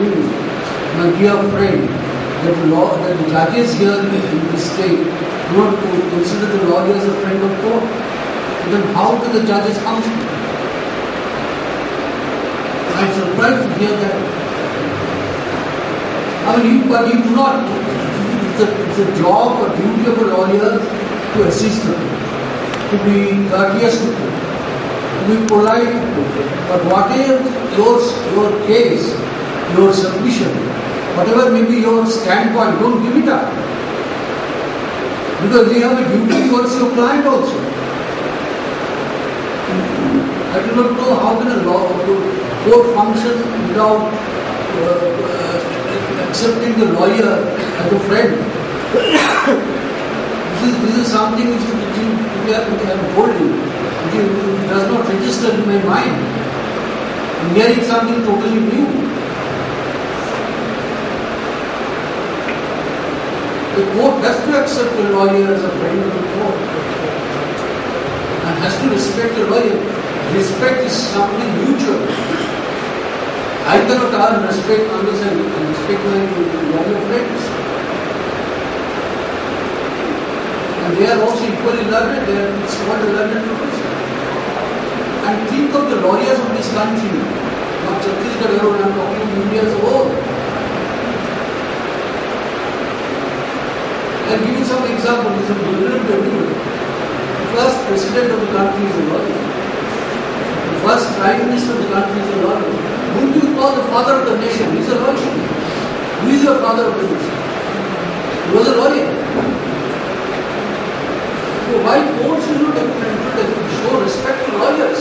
telling you, my dear friend, that the judges here in this state do not consider the lawyer as a friend of court. Then how do the judges function? I'm surprised to hear that. I mean, but you do not. It's a job or duty of a lawyer to assist them, to be courteous to them, to be polite to them. But whatever your case, your submission, whatever may be your standpoint, don't give it up. Because you have a duty towards your client also. I do not know how can a court function without accepting the lawyer as a friend. This is something which I am holding. It does not register in my mind. I'm hearing something totally new. The court has to accept a lawyer as a friend of the court and has to respect the lawyer. Respect is something mutual. I cannot earn respect unless I respect my lawyer friends. And they are also equally learned. It's called a learned profession. And think of the lawyers of this country, not Chhattisgarh alone, I'm talking of India as a whole. I'll give you some examples. It's a brilliant everywhere. The first president of the country is a lawyer. The first prime minister of the country is a lawyer. Whom do you call the father of the nation? He's a lawyer. Who is your father of the nation? He was a lawyer. So why courts should not show respect to lawyers?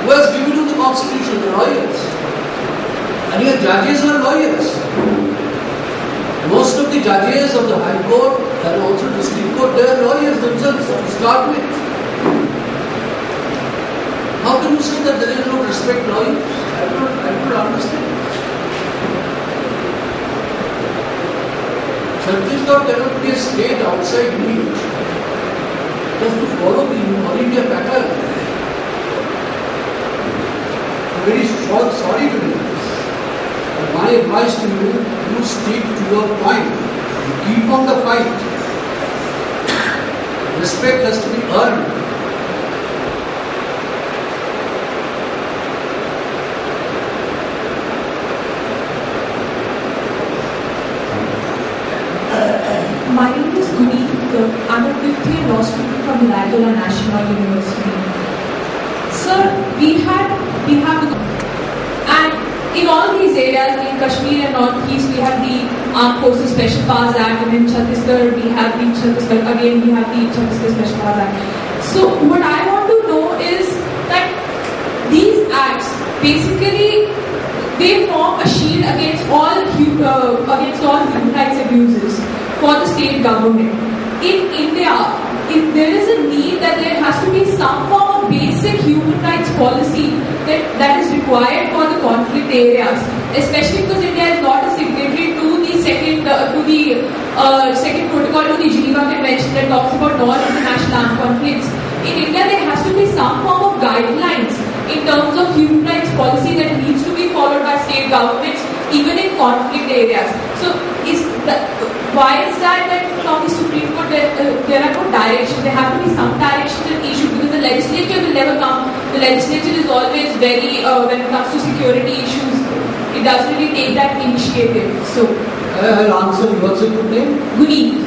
Who has given you the constitution? The lawyers. And your judges are lawyers. Most of the judges of the High Court and also District Court, they are lawyers themselves to start with. How can you say that there is no respect lawyers? I don't understand. Chhattisgarh cannot be a state outside me. Just to follow the All India pattern. I'm very sorry to do this. My advice to you, you stick to your point. Keep on the fight. Respect has to be earned. My name is Guneet. I'm a 5th year law student from the Rajola National University. Sir, we have and in all these areas, in Kashmir and Northeast, we have the Armed Forces Special Powers Act, and in Chhattisgarh, we have the Chhattisgarh Special Powers Act. So, what I want to know is that these acts, basically, they form a shield against all human rights abuses for the state government. In India, if there is a need that there has to be some form of basic human rights policy that is required for the conflict areas, especially because India is not a signatory to the second protocol to the Geneva Convention that talks about non-international armed conflicts. In India, there has to be some form of guidelines in terms of human rights policy that needs to be followed by state governments, even in conflict areas. So, why is that from the Supreme Court there are no directions? There have to be some directions and issues because the legislature will never come. The legislature is always very, when it comes to security issues, it doesn't really take that initiative. So, I'll answer. What's your good name? Guneet.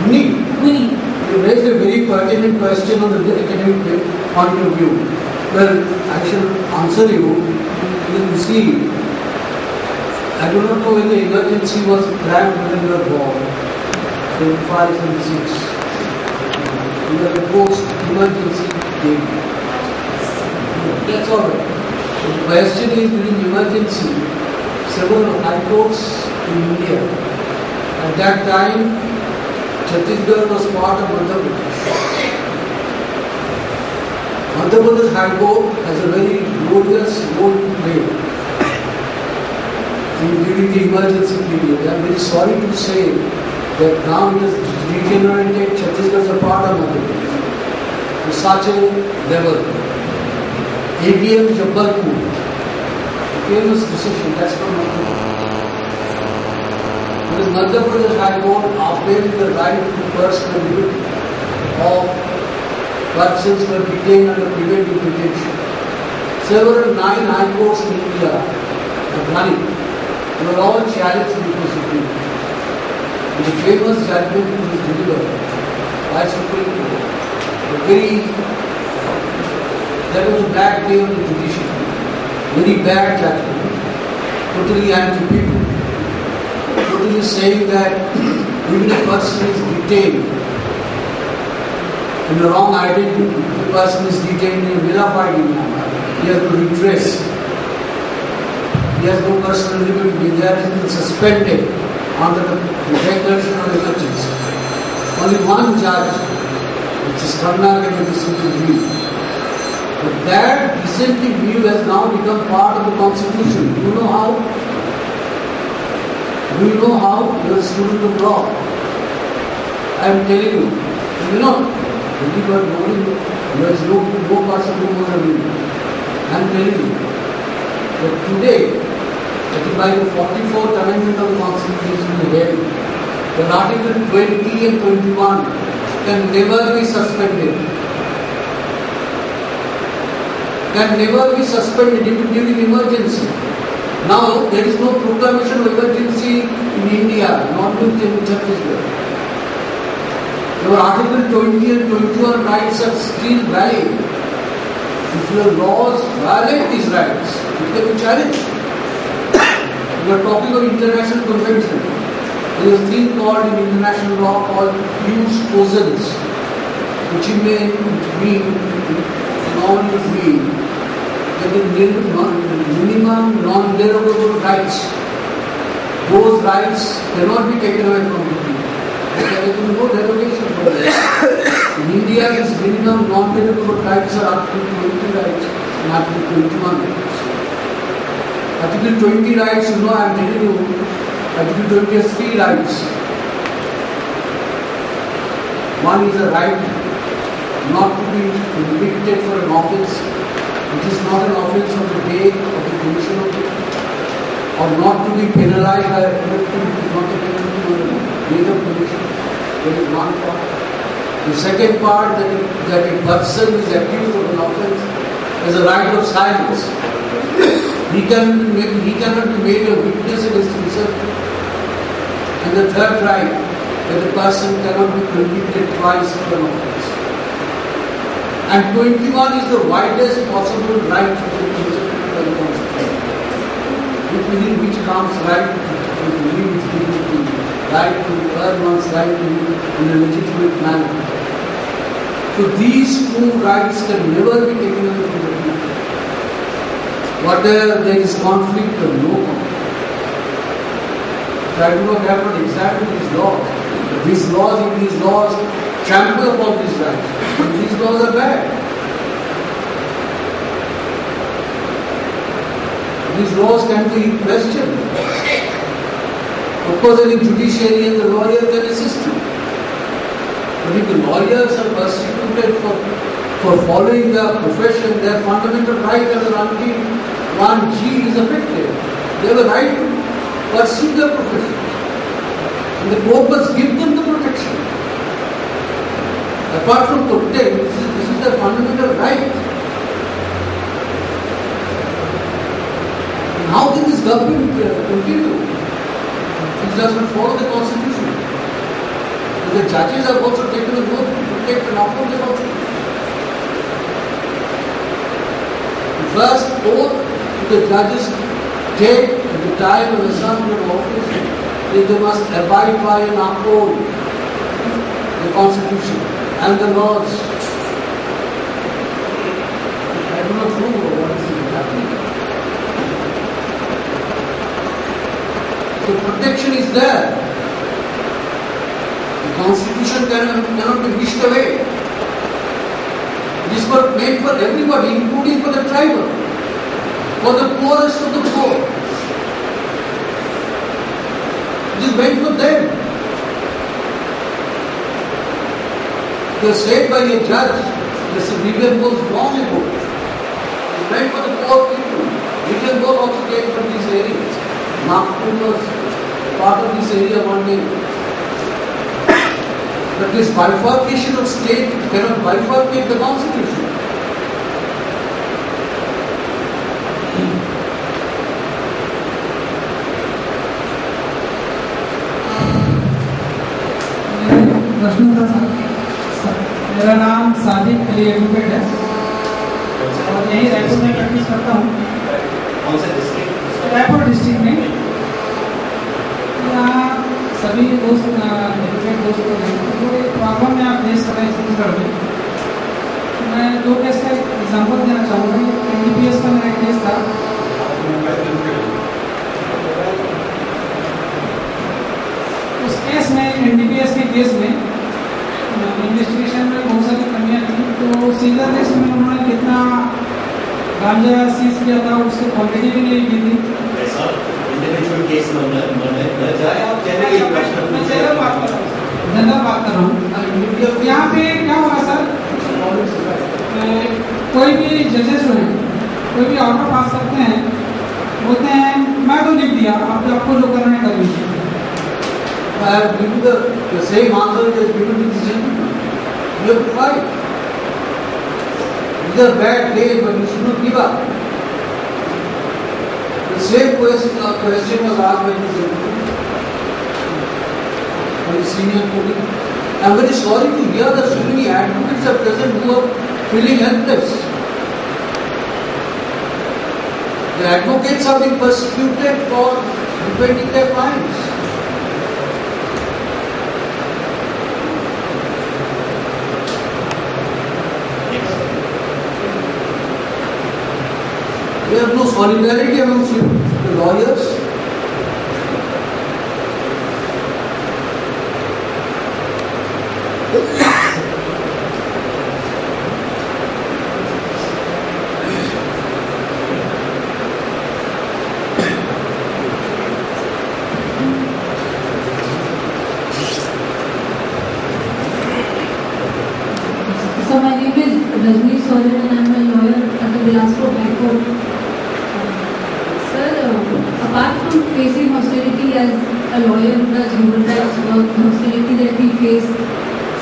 Guneet. You raised a very pertinent question on the academic point of view. Well, I shall answer you. You see, I do not know when the emergency was planned when you were born. 75, 76. You were a post-emergency baby. That's all right. The question is, during emergency, several high courts in India. At that time, Chhattisgarh was part of Madhya Pradesh. Madhya Pradesh High Court has a very glorious role to play during the emergency period. I am very sorry to say that now it has degenerated. Chhattisgarh is a part of Madhya Pradesh to such a level. ABM Jabbalpur, famous decision, that's from Madhya Pradesh. Because Madhya Pradesh High Court upheld the right to personal liberty of persons who were detained under preventive detention. Several 9 high courts in India are running. They were all challenged before Supreme Court. The famous judgment was delivered by Supreme Court. That was a bad day on the judiciary. Very bad judgment. Totally anti-people. Totally saying that even a person is detained in the wrong identity, the person is detained in a villa fighting manner, he has to redress. He has no personal liberty. He has been suspended under the declaration of emergency. Only one judge, which is Karnataka, dissenting view. But that dissenting view has now become part of the constitution. Do you know how? Do you know how? You are a student of law. I am telling you. You know, everybody knowing you. There is no person who knows of you. I am telling you. But today, by the 44th Amendment of the Constitution, the Article 20 and 21 can never be suspended. Can never be suspended even during emergency. Now, there is no proclamation of emergency in India, not in Chhattisgarh. Your Article 20 and 21 rights are still valid. If your laws violate these rights, it can be challenged. We are talking of international convention. There is a thing called in international law called jus posens, which mean that the minimum non-derogable rights, those rights cannot be taken away from the people. There is no derogation for that. In India, these minimum non-derogable rights are up to 20 rights and up to 21 rights. Article 20 rights, you know, I am telling you, Article 20 has 3 rights. One is a right not to be convicted for an offence which is not an offence on the day of the commission of it, or not to be penalized by a penalty which is not a penalty on the day of commission. That is one part. The second part, that a person is accused of an offence has a right of silence. He cannot be made a witness against himself. And the third right, that a person cannot be convicted twice for an offence. And 21 is the widest possible right to be considered by the Constitution, within which comes right to live with dignity, right to earn one's right to live in a legitimate manner. So these 2 rights can never be taken away from the people. Whether there is conflict or no conflict. I do not have not exactly these laws. But these laws trample upon these rights. But these laws are bad. These laws can be questioned. Of course, any judiciary and the lawyer can assist you. But if the lawyers are persecuted for following their profession, their fundamental right as an Article 1G is affected. They have a right to pursue their profession. And the court must give them the protection. Apart from protect, this is their fundamental right. And how can this government continue? It does not follow the Constitution. The judges have also taken an oath to protect and uphold the Constitution. The first oath the judges take at the time of assumption of office is they must abide by and uphold the Constitution and the laws. I do not know what is happening. So protection is there. The Constitution cannot be wished away. It is made for everybody, including for the tribal. For the poorest of the poor. It is meant for them. It was said by a judge, this rebellion was long ago. It is meant for the poor people. It Bengal also came from these areas. Nagpur was part of this area one day. But this bifurcation of state cannot bifurcate the constitution. प्रश्न था sir, मेरा नाम Sadiq Ali advocate है और यही रायपुर में practice करता हूँ। कौन सा डिस्ट्रिक्ट? रायपुर डिस्ट्रिक्ट में। यहाँ सभी दोस्त एडवोकेट दोस्त को थोड़ी प्रॉब्लम में आप फेस कर रहे हैं छत्तीसगढ़ में। मैं दो केस का एग्जाम्पल देना चाहूँगा। NDPS का मेरा केस था। उस केस में NDPS के केस में इन्वेस्टिगेशन में बहुत सारी कमियां थी। तो सीजर लिस्ट में उन्होंने कितना गांजा सीज किया था उसकी क्वांटिटी भी नहीं की थी। ऐसा इंडिविजुअल केस में न जाए, आप जनरल बात कर रहा हूँ। यहाँ पे क्या होगा सर, कोई भी जजेस जो हैं कोई भी ऑर्डर पास करते हैं, बोलते हैं मैं तो लिख दिया, आपको जो करना है कर लीजिए। I have given the same answer that is given to this gentleman. You have to fight. These are bad days, but you should not give up. The same question was asked by this gentleman, by the senior colleague. I am very sorry to hear that so many advocates are present who are feeling helpless. The advocates are being persecuted for defending their clients. There is no solidarity amongst you, the lawyers. So my name is Rajni Soren and I am a lawyer at the Bilaspur High Court. Apart from facing hostility as a lawyer who does human rights work, the hostility that we face,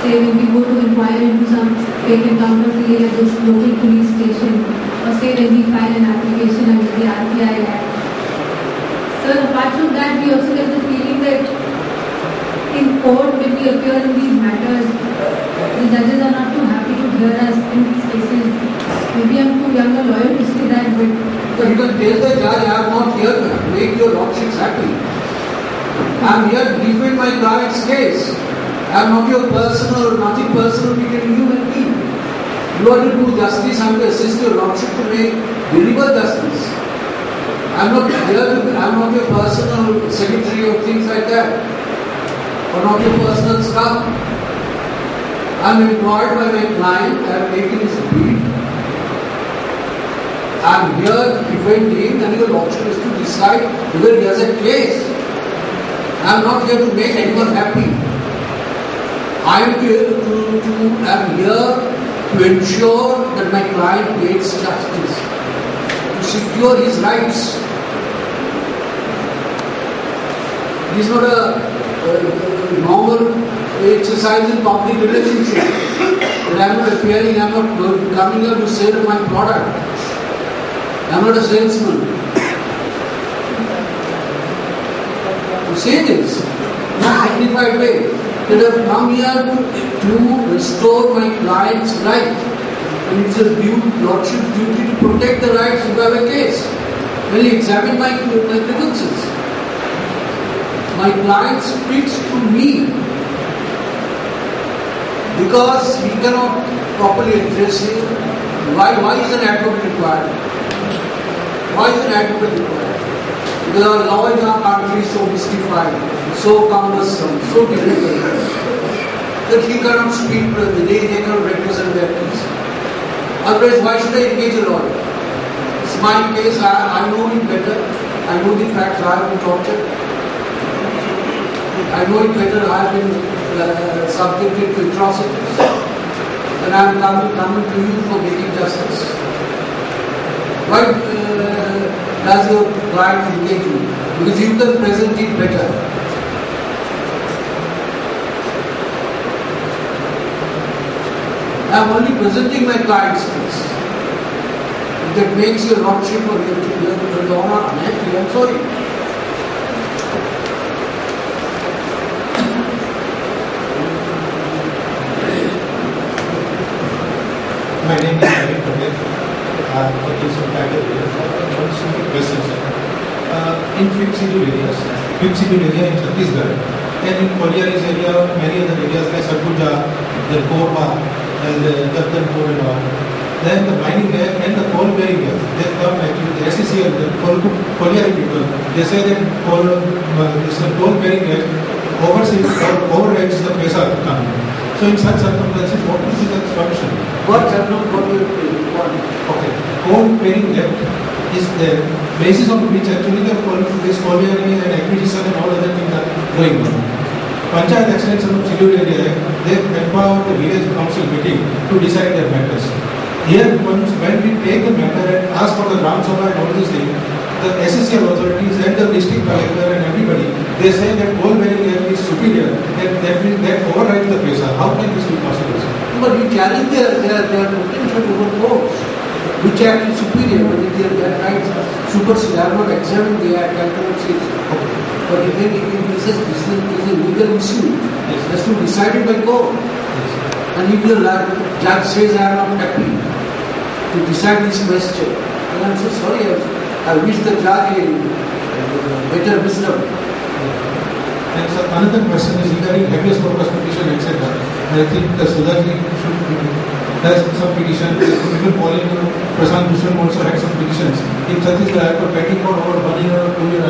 say when we go to inquire into some fake encounter field at this local police station, or say when we file an application under the RTI Act. So apart from that, we also get the feeling that in court when we appear in these matters, the judges are not too happy to hear us in these cases. Maybe I'm too young a lawyer to say that, but So you can tell the judge, I am not here to make your lordships happy. I am here to defend my client's case. I am not your personal, nothing personal between you and me. You are to do justice, I am to assist your lordship to deliver justice. I am not here to, I am not your personal secretary or things like that. Or not your personal staff. I am employed by my client, I have taken his brief. I am here to defend him and your lordship is to decide whether he has a case. I am not here to make anyone happy. I am here to ensure that my client gets justice, to secure his rights. This is not a normal exercise in public relationship. That I am not appearing, I am not coming here to sell my product. I am not a salesman. To say this in a dignified way, that I have come here to restore my client's right. And it's a lordship's duty to protect the rights if I have a case. When he examine my grievances, my client speaks to me because he cannot properly address him. Why is an advocate required? Why is an advocate required? Because our law in our country is so mystified, so cumbersome, so difficult, that he cannot speak, they cannot represent their case. Otherwise, why should I engage a lawyer? It's my case, I know it better, I know the facts, I have been tortured. I know it better, I have been subjected to atrocities. And I am coming to you for making justice. Why does your client engage you? Because you can present it better. I am only presenting my client's case. If that makes your lordship or your honor unhappy, I am sorry. My name is Ravi Patel. I'm working some title here. One simple question, sir. In fifth schedule area in Chhattisgarh, and in Poliaris area, many other areas like Sarguja, the Korba, and the Jagdanpur and all, then the mining there and the coal bearing there, they come actually, the SCCL, the Poliari people, they say that coal bearing there overrides the Pesa economy. So in such circumstances, what will be the solution? What happened? What will you want? Okay, coal bearing left is the basis on which actually this colliery and acquisition and all other things are going on. Panchayat extension of Chilur area, they empower the village council meeting to decide their matters. Here, when we take the matter and ask for the Gram Sabha and all these things, the SCCL authorities and the district collector and everybody, they say that coal bearing area is superior and that overrides the Pesa. How can this be possible, sir? But you challenge their potential to go courts. Which act is superior, but if their rights supersede, I have not examined the act, I cannot say so. But if this is a legal issue, it has to be decided by court. And if the judge says I am not happy to decide this question, then I am so sorry, I wish the judge a better wisdom. And so another question is regarding habeas corpus petition, etc. I think the Sudhaji should has some petition. Even Pauline Prashant Bhushan also had some petitions. In Chhattisgarh, for pending for over 1 year or 2 years,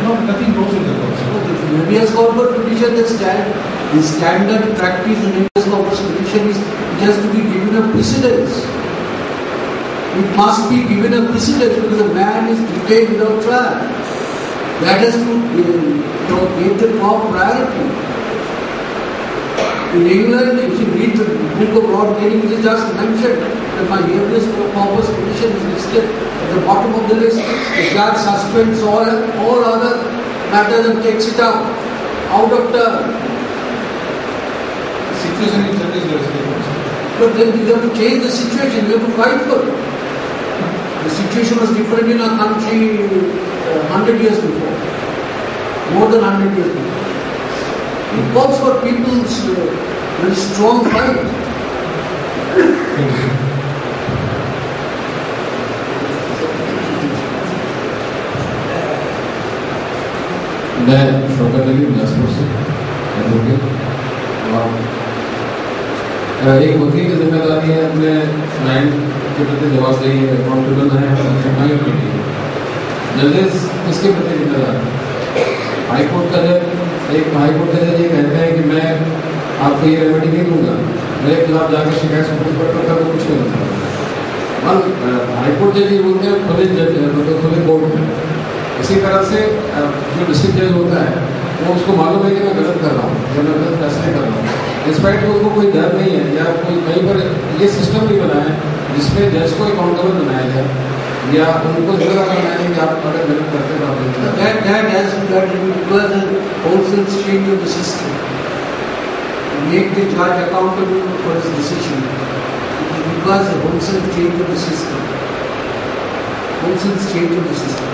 no, nothing goes in the courts. The habeas corpus petition, the standard practice in habeas corpus petition is it has to be given a precedence. It must be given a precedence because a man is detained without trial. That has to get the top priority. In England, if you read the book of Lord Canning, it is just mentioned that my habeas corpus petition is listed at the bottom of the list. The judge suspends all other matters and takes it out of turn. Situation in Chhattisgarh is different. But then you have to change the situation, you have to fight for it. The situation was different in our country 100 years before, more than 100 years before. It calls for people's very strong fight. मैं शौकत अली बिलासपुर से advocate और एक वकील की जिम्मेदारी है अपने client के प्रति जवाबदेही है, अकाउंटेबल है और सफाई के लिए। जजेस इसके प्रति जिम्मेदार है। हाईकोर्ट का जज ये कहते हैं कि मैं आपको ये रेमेडी नहीं दूंगा, मेरे खिलाफ जाकर शिकायत सुप्रीम कोर्ट पर करो, कुछ नहीं होता। हाईकोर्ट जज ये बोलते हैं खुले कोर्ट में। इसी तरह से जो डिस्ट्रिक्ट जज होता है वो उसको मालूम है कि मैं गलत कर रहा हूँ या मैं गलत फैसले कर रहा हूँ, डिस्पाइट कि उनको कोई डर नहीं है या कोई कहीं पर ये सिस्टम नहीं बना है जिसमें जज को अकाउंटेबल बनाया जाए या उनको जगह करना है कि आप अगर गलत करते हो आप That requires a wholesale change of the system. Make the judge accountable for his decision. It requires a wholesale change of the system. Wholesale change of the system.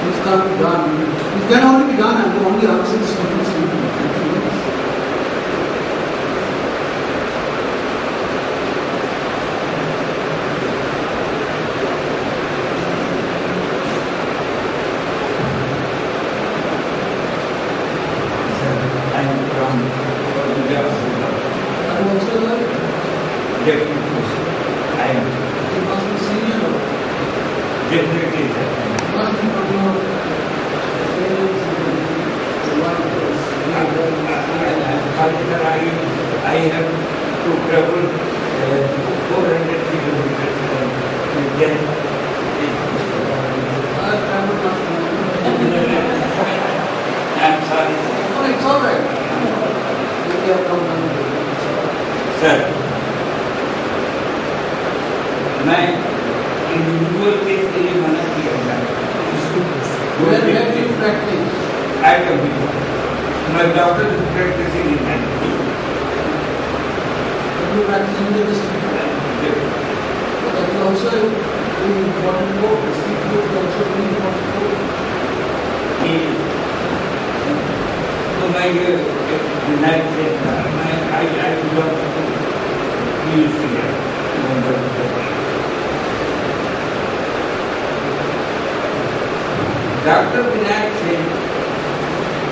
This can't be done. It can only be done and the only answer is to I have to travel 400 kilometers to get I'm sorry. Oh, it's all right. Sir, मैं individual Where do you practice? I can be. My doctor is practicing in Nagpur. You practice in the district. That is also a very important book. District book is also a very important book. So my Vinayak said, I belong to UCL. Dr. Vinayak Singh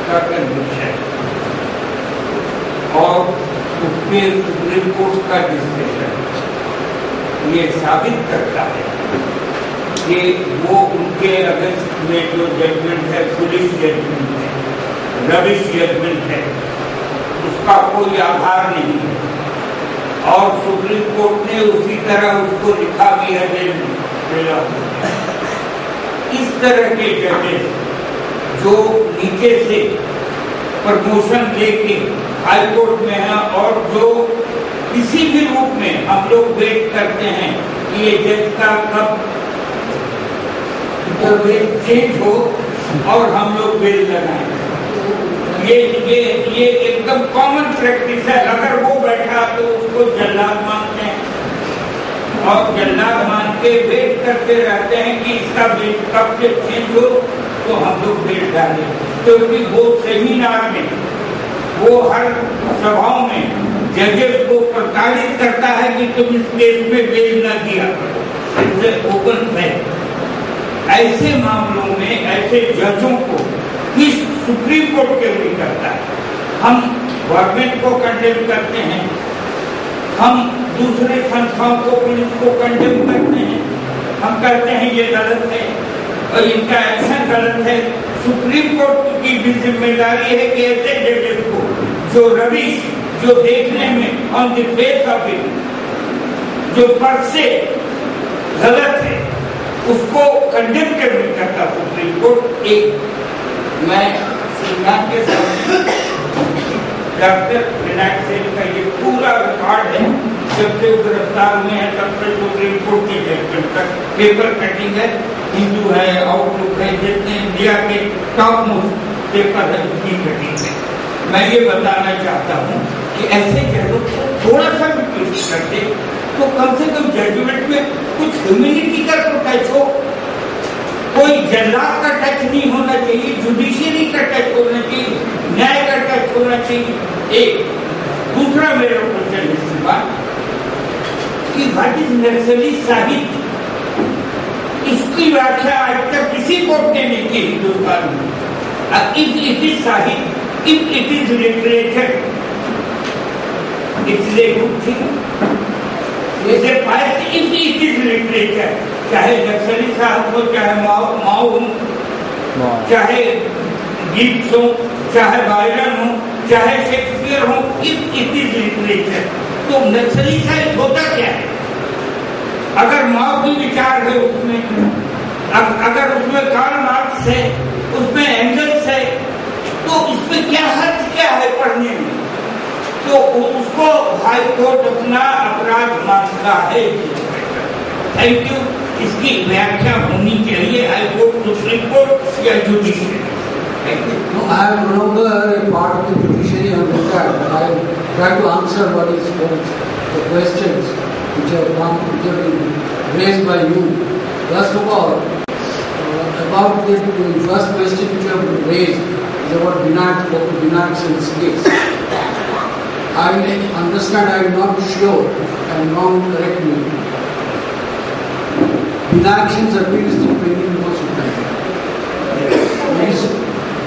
का conviction और उसमें supreme court का discussion ये साबित करता है कि वो उनके अगेंस्ट में जो जजमेंट है, पुलिस जजमेंट है, रबिश जजमेंट है, उसका कोई आधार नहीं है और सुप्रीम कोर्ट ने उसी तरह उसको लिखा भी है। इस तरह के जजेस जो नीचे से प्रमोशन लेके हाई कोर्ट में है और जो किसी भी रूप में हम लोग वेट करते हैं कि ये जज का कब चेंज हो और हम लोग बेल लगाएं। ये एकदम कॉमन प्रैक्टिस है। अगर वो बैठा तो उसको जल्लाद मानते हैं और जल्लाद मान के वेट करते रहते हैं कि इसका बेल कब से चेंज हो तो हम लोग बेल डालें। क्योंकि वो सेमिनार में, वो हर सभाओं में जजेस को प्रताड़ित करता है कि तुम इस केस में बेल न दिया करो। इससे ओपन है। ऐसे मामलों में ऐसे जजों को इस सुप्रीम कोर्ट के भी करता है। हम गवर्नमेंट को कंडेम करते हैं, हम दूसरे संस्थाओं को, पुलिस को कंडेम करते हैं, हम कहते हैं ये गलत है और इनका एक्शन गलत है। सुप्रीम कोर्ट की भी जिम्मेदारी है कि ऐसे जजेस को जो रविश, जो देखने में on the face of it जो पर से गलत है, उसको कंडेम करने करता सुप्रीम कोर्ट। एक मैं संविधान के सामने डॉक्टर विनायक सिंह का ये पूरा रिकॉर्ड है, जब से गिरफ्तार हुए हैं तब से सुप्रीम कोर्ट के जजमेंट तक पेपर कटिंग है, हिंदू है, आउटलुक है, जितने इंडिया के टॉप मोस्ट पेपर है उसकी कटिंग है। मैं ये बताना चाहता हूँ कि ऐसे जजों को थोड़ा सा भी कोशिश करते तो कम से कम जजमेंट में कुछ ह्यूमैनिटी का तो टच हो। कोई जल्लाद का टच नहीं होना चाहिए, जुडिशियरी का टच होना चाहिए, न्याय का टच होना चाहिए। एक दूसरा मेरा क्वेश्चन इसके बाद कि व्हाट इज नक्सली साहित्य, इसकी व्याख्या आज तक किसी कोर्ट ने नहीं की हिंदुस्तान में। इफ इट इज साहित्य, if it is literature, it's a good thing. If it is literature, चाहे नक्सली साहब हो, चाहे माओ हो, चाहे गीत हो, चाहे बाइरन हो, चाहे शेक्सपियर हो, इफ इट इज लिटरेचर, तो नक्सली साहित्य होता क्या है? अगर माओ की विचार है उसमें, अगर उसमें कार्ल मार्क्स है, उसमें एंगल्स है, तो उसमें क्या हर्ज क्या है पढ़ने में? तो उसको हाई कोर्ट अपना अपराध मानता है। Thank you. इसकी व्याख्या होनी चाहिए हाई कोर्ट, सुप्रीम कोर्ट या judiciary. No, I am no longer a part of the judiciary on the track. I try to answer what is the questions which have been raised by you. First of all, about the first question which you have raised is about Vinayak Singh's case. I understand, I am not sure, I am wrong, correct me. Vinayak Singh's appeal is still pending before Supreme Court.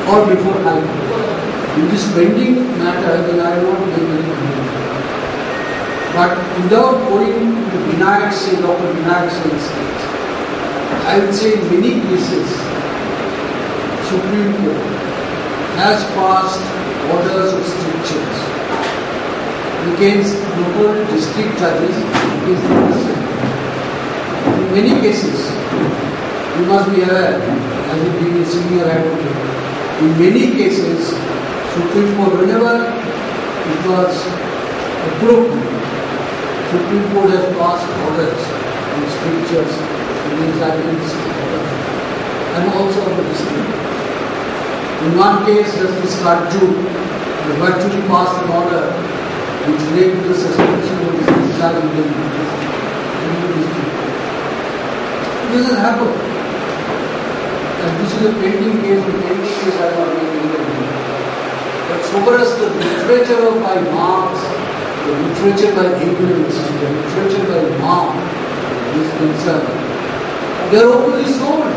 Or before High Court. In this pending matter, then I will not give any opinion. But without going to Vinayak Singh, Dr. Vinayak Singh's case, I would say in many cases, Supreme Court has passed orders of strictures against local district judges, against the president. In many cases, you must be aware, as a being a senior advocate, in many cases, Supreme Court, whenever it was appropriate, Supreme Court has passed orders and strictures against that. am also of the district. In one case, Justice Kajju virtually passed an order which led to the suspension of his discharge in the district. This has happened. And this is a pending case, I am not making it. But so far as the literature by Marx, the literature by Engels, the literature by Marx is concerned, they are openly sold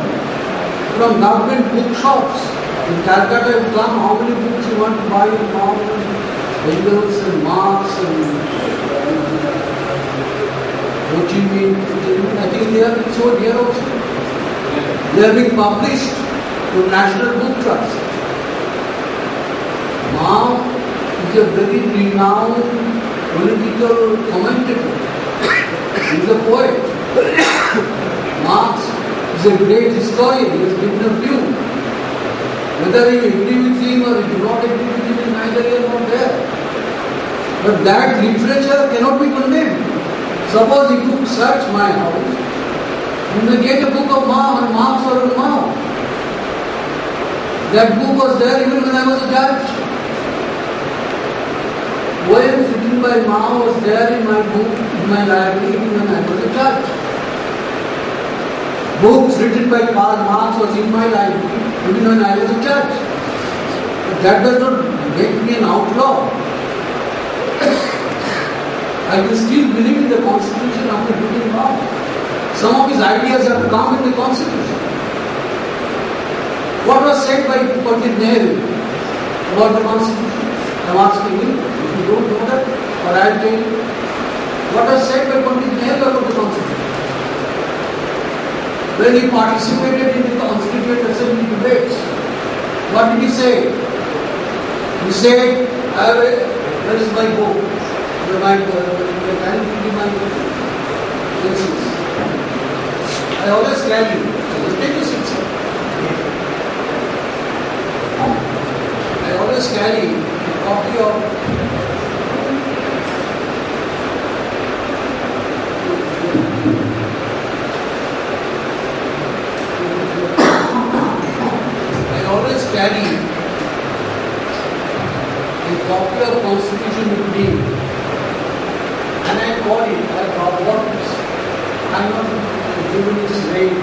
from government bookshops. In Calcutta, you come, how many books you want to buy in Marx, Engels and Marx and Ho Chi Minh, I think they are being sold here also. They are being published to National Book Trust. Mao is a very renowned political commentator. He is a poet. Marx is a great historian. He has given a view. Whether you agree with him or you do not agree with him is neither here nor there. But that literature cannot be condemned. Suppose if you search my house, you may get a book of Mao and Marx or Mao. That book was there even when I was a judge. Poems written by Mao was there in my book, in my library, even when I was a judge. Books written by Karl Marx was in my library, even when I was a judge. But that does not make me an outlaw. I can still believe in the Constitution after reading Mao. Some of his ideas have come in the Constitution. What was said by Pandit Nehru about the Constitution? I am asking you, if you don't know that, or I will tell you. What was said by Pandit Nehru about the Constitution? When he participated in the Constituent Assembly debates, what did he say? He said, where is my book? Can you give me my book? I always tell you, take a seat, sir. I always carry a copy of Constitution with me. And I call it, I thought, what is? I'm not giving this name.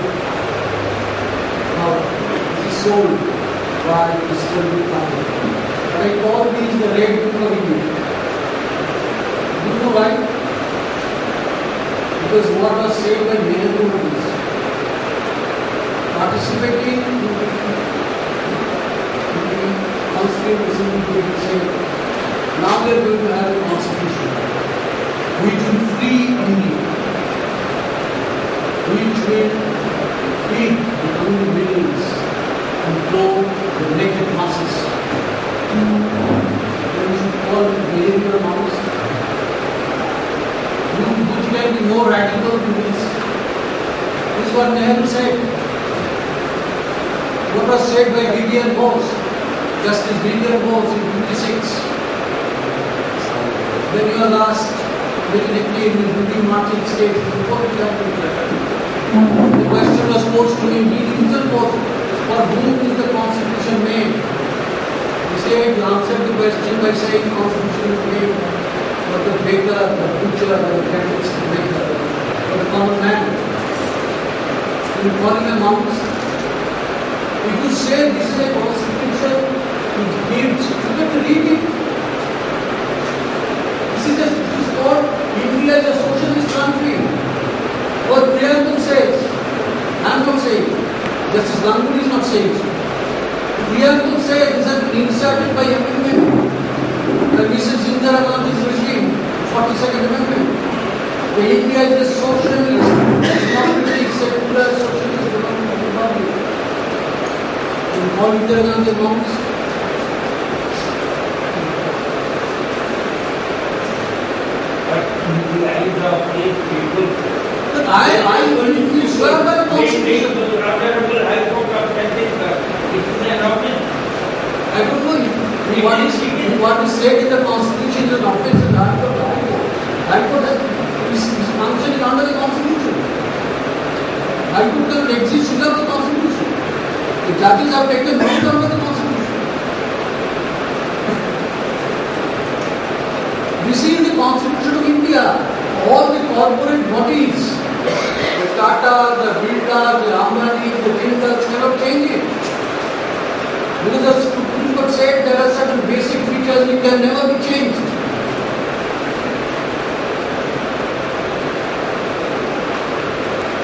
Now, it is sold by Mr. Company. But I call these the Red Book of India. Do you know why? Because what was said by Nehru is participating in the Constituent Assembly will say, now we are going to have a constitution which will free India, which will feed the coming millions and clothe the naked masses. Then we should call it behavior mouse. Which can be more radical to this? This is what Nehru said. What was said by Vivian Bose, Justice Vivian Bose in 1956. When you are asked, when they came in the Martin state, what did you have to do? The question was posed to him, he himself was, for whom is the Constitution made? He said, he answered the question by saying the Constitution is made for the baker, the butcher, the chemist, the maker, for the common man. You call him a mouse. If you say this is a Constitution which gives, you have to read it. This is called India is a socialist country. What Priyankul says, I am not saying, Justice Ganguly is not saying so. Priyankul says this has been inserted by amendment. The Mrs. Indira Gandhi's regime, 42nd Amendment. The India is a socialist, democratic, secular, socialist democratic republic. You call Indira Gandhi monks? The eyes of eight people. I you swear by the Constitution. The Honorable High Court of Chhattisgarh. It is an offense. I don't know what is said in the Constitution is an offense in the High Court. High Court is functioning under the Constitution. High Court can exist without the Constitution. judges have taken note of the Constitution. You see in the Constitution of India, all the corporate bodies, the Tata, the Birla, the Ambani, the Jindals cannot change it. Because the Supreme Court said there are certain basic features which can never be changed.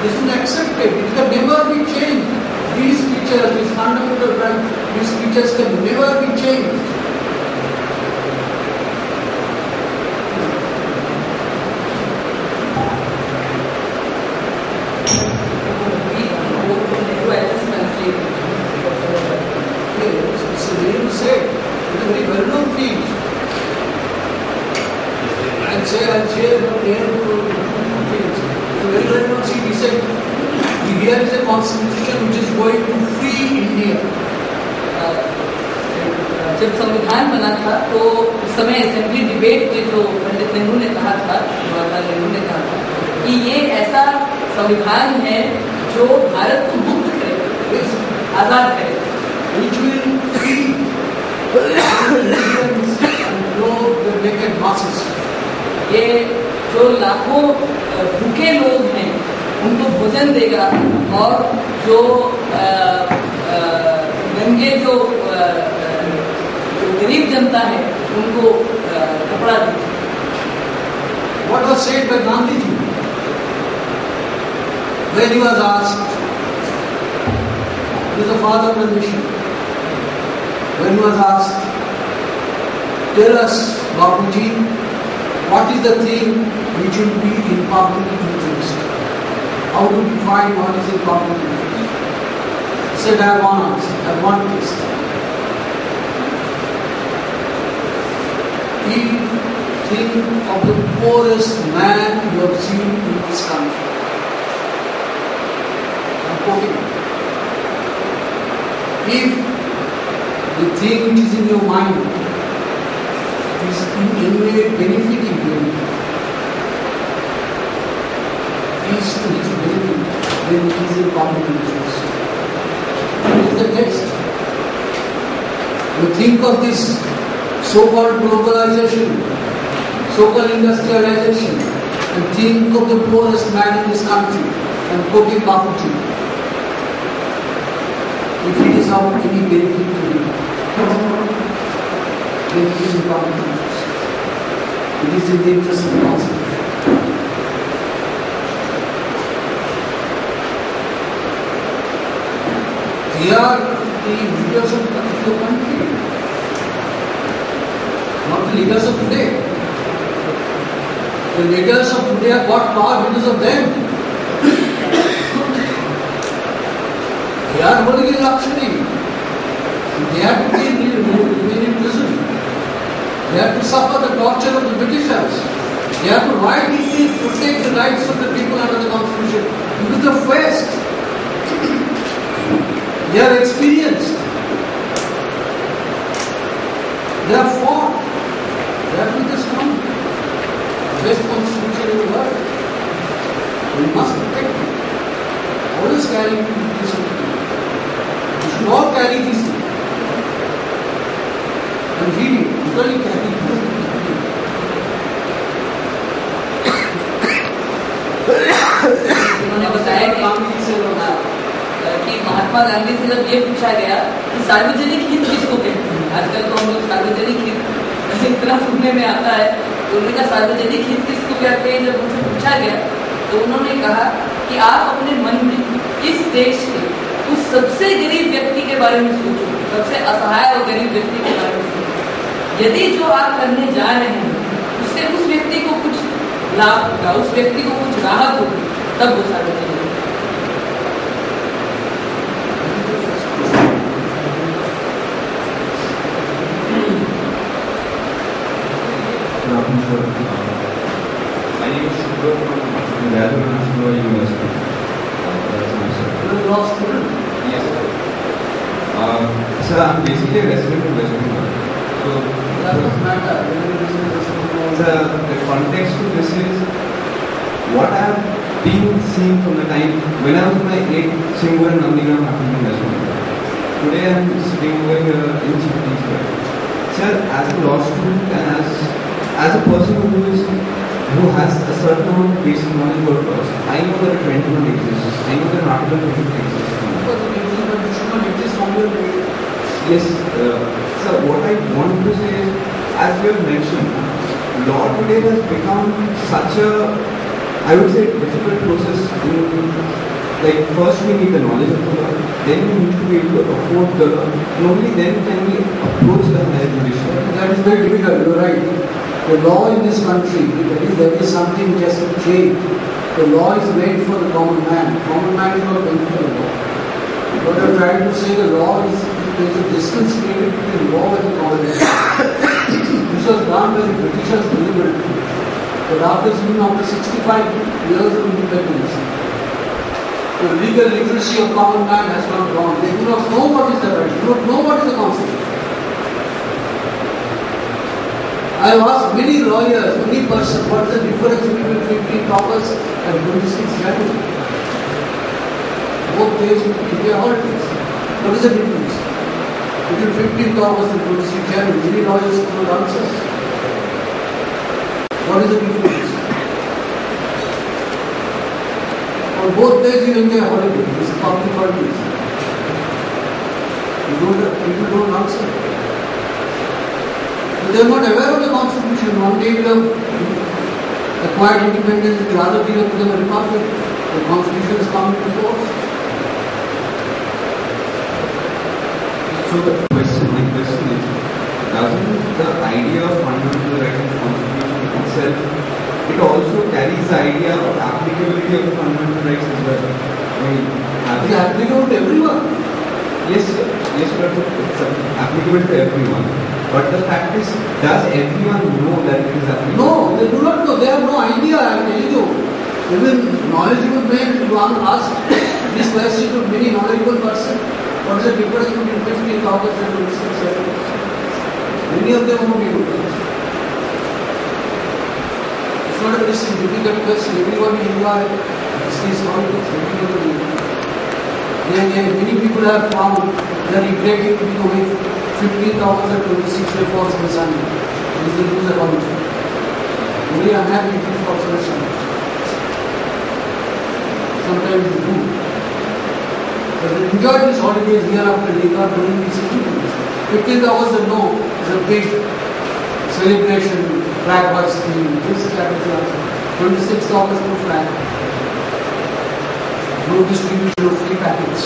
This is accepted, it can never be changed. These features, these fundamental rights, these features can never be changed. It's a very said, it's a very well-known thing. I'll share not here very well-known thing. He said, here is a constitution which is going to free India. जब संविधान बना था तो उस समय assembly debate में जो पंडित नेहरू ने कहा था, जवाहरलाल नेहरू ने कहा था कि ये ऐसा संविधान है जो भारत को मुक्त करे, आजाद करे, which will free Indians and the naked masses. ये जो लाखों भूखे लोग हैं उनको भोजन देगा और जो गंगे जो गरीब जनता है उनको कपड़ा देगा. What was said by Gandhiji when he was asked, he is the father of the nation, when he was asked, tell us, Bapuji, what is the thing which will be in public interest? How to define what is in public interest? He said, I have one answer, I have one test. Think of the poorest man you have seen in this country. I'm quoting. If the thing which is in your mind is in any way benefiting you, is to his benefit, then it is in public interest. What is the text? You think of this so-called globalization, so-called industrialization, and think of the poorest man in this country and quoting Bapuji. If it is of any benefit to him, then it is in public interest. It is in the interest of the Constitution. They are the leaders of the country, not the leaders of today. The leaders of today have got power because of them. They are holding in luxury. They have to remain in prison. They have to suffer the torture of the Britishers. They have to rightly protect the rights of the people under the Constitution. Because of West, they are experienced. They are fought. They have been just one. Best constitution in the world. We must protect it. Always carry this. We should all carry this. And read it. Literally carry it. उन्होंने बताया कि महात्मा गांधी से जब ये पूछा गया कि सार्वजनिक हित किसको कहते हैं, आजकल तो हम लोग सार्वजनिक हित इतना सुनने में आता है, तो उन्होंने कहा सार्वजनिक हित किसको कहते हैं. जब उनसे पूछा गया तो उन्होंने कहा कि आप अपने मन में इस देश के उस सबसे गरीब व्यक्ति के बारे में सोचो, सबसे असहाय और गरीब व्यक्ति के बारे में सोचो. यदि जो आप करने जा रहे हैं उससे उस व्यक्ति को कुछ लाभ होगा, उस व्यक्ति को कुछ राहत होगी, तब वो सार्वजनिक. My name is Shubhra from Rajasthan National University. You are law student? Yes, sir. Sir, I'm basically a resident of West Bengal. So, That doesn't matter. sir, the context to this is what I have been seeing from the time when I was in my 8th Singur and Nandingram happened in West Bengal. today I'm sitting over here in Chhattisgarh. Sir, as a law student and as a person who has a certain amount of basic knowledge about laws, I know that a 21 exists. I know that an Article 50 exists. But it should not exist on your way. Yes, sir, what I want to say is, as you have mentioned, law today has become such a, I would say, difficult process. Like, first we need the knowledge of the law, then we need to be able to afford the law, and only then can we approach the higher judiciary. That is very difficult, you are right. The law in this country, there is something which has to change. The law is made for the common man. Common man is not meant for the law. What I am trying to say, the law is, there is a distance created between law and the common man. This was done by the Britishers deliberately. But after 65 years of independence, the legal literacy of common man has not gone. They do not know what is the right, do not know what is the constitution. I have asked many lawyers, many persons, what is the difference between 15 August and 26 January? Both days will be India holidays. What is the difference between 15 August and 26 January? Many lawyers could not answer. What is the difference? On both days you enjoy holiday. This is public holidays. People don't answer. They are not aware of the constitution. One day will have acquired independence, the other day will become a republic. The constitution is coming to force. So my question is, doesn't the idea of fundamental rights and constitution itself, it also carries the idea of applicability of the fundamental rights as well? I mean, it is applicable to everyone. Yes, but it's applicable to everyone. But the fact is, does everyone know that it is applicable? No, they do not know. They have no idea. I am telling you. Even knowledgeable men, if you ask this question to many knowledgeable person, what is the difference between 15 August and 26 January? Many of them won't be able to answer. It's not a very difficult question. Everybody enjoy these holidays. Everybody enjoy. Many people have found that regretting becoming 15th August and 26th May falls on Sunday. This is the news about it. Only unhappy people falls on Sunday. Sometimes they do. But they enjoy these holidays year after year during these seasons. 15th August, they know, is a big celebration, flag hoisting, this, that, and that. 26th August, no flag. No distribution of free packets.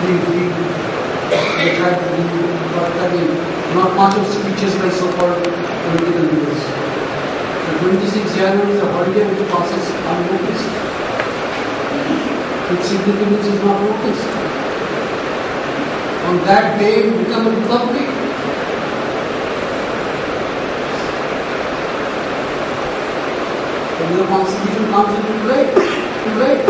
Free. They try to do, but not much of speeches by so-called political leaders. The 26th January is a holiday which passes unnoticed. Its significance is not noticed. On that day, we become a republic. When the constitution comes into play, too late.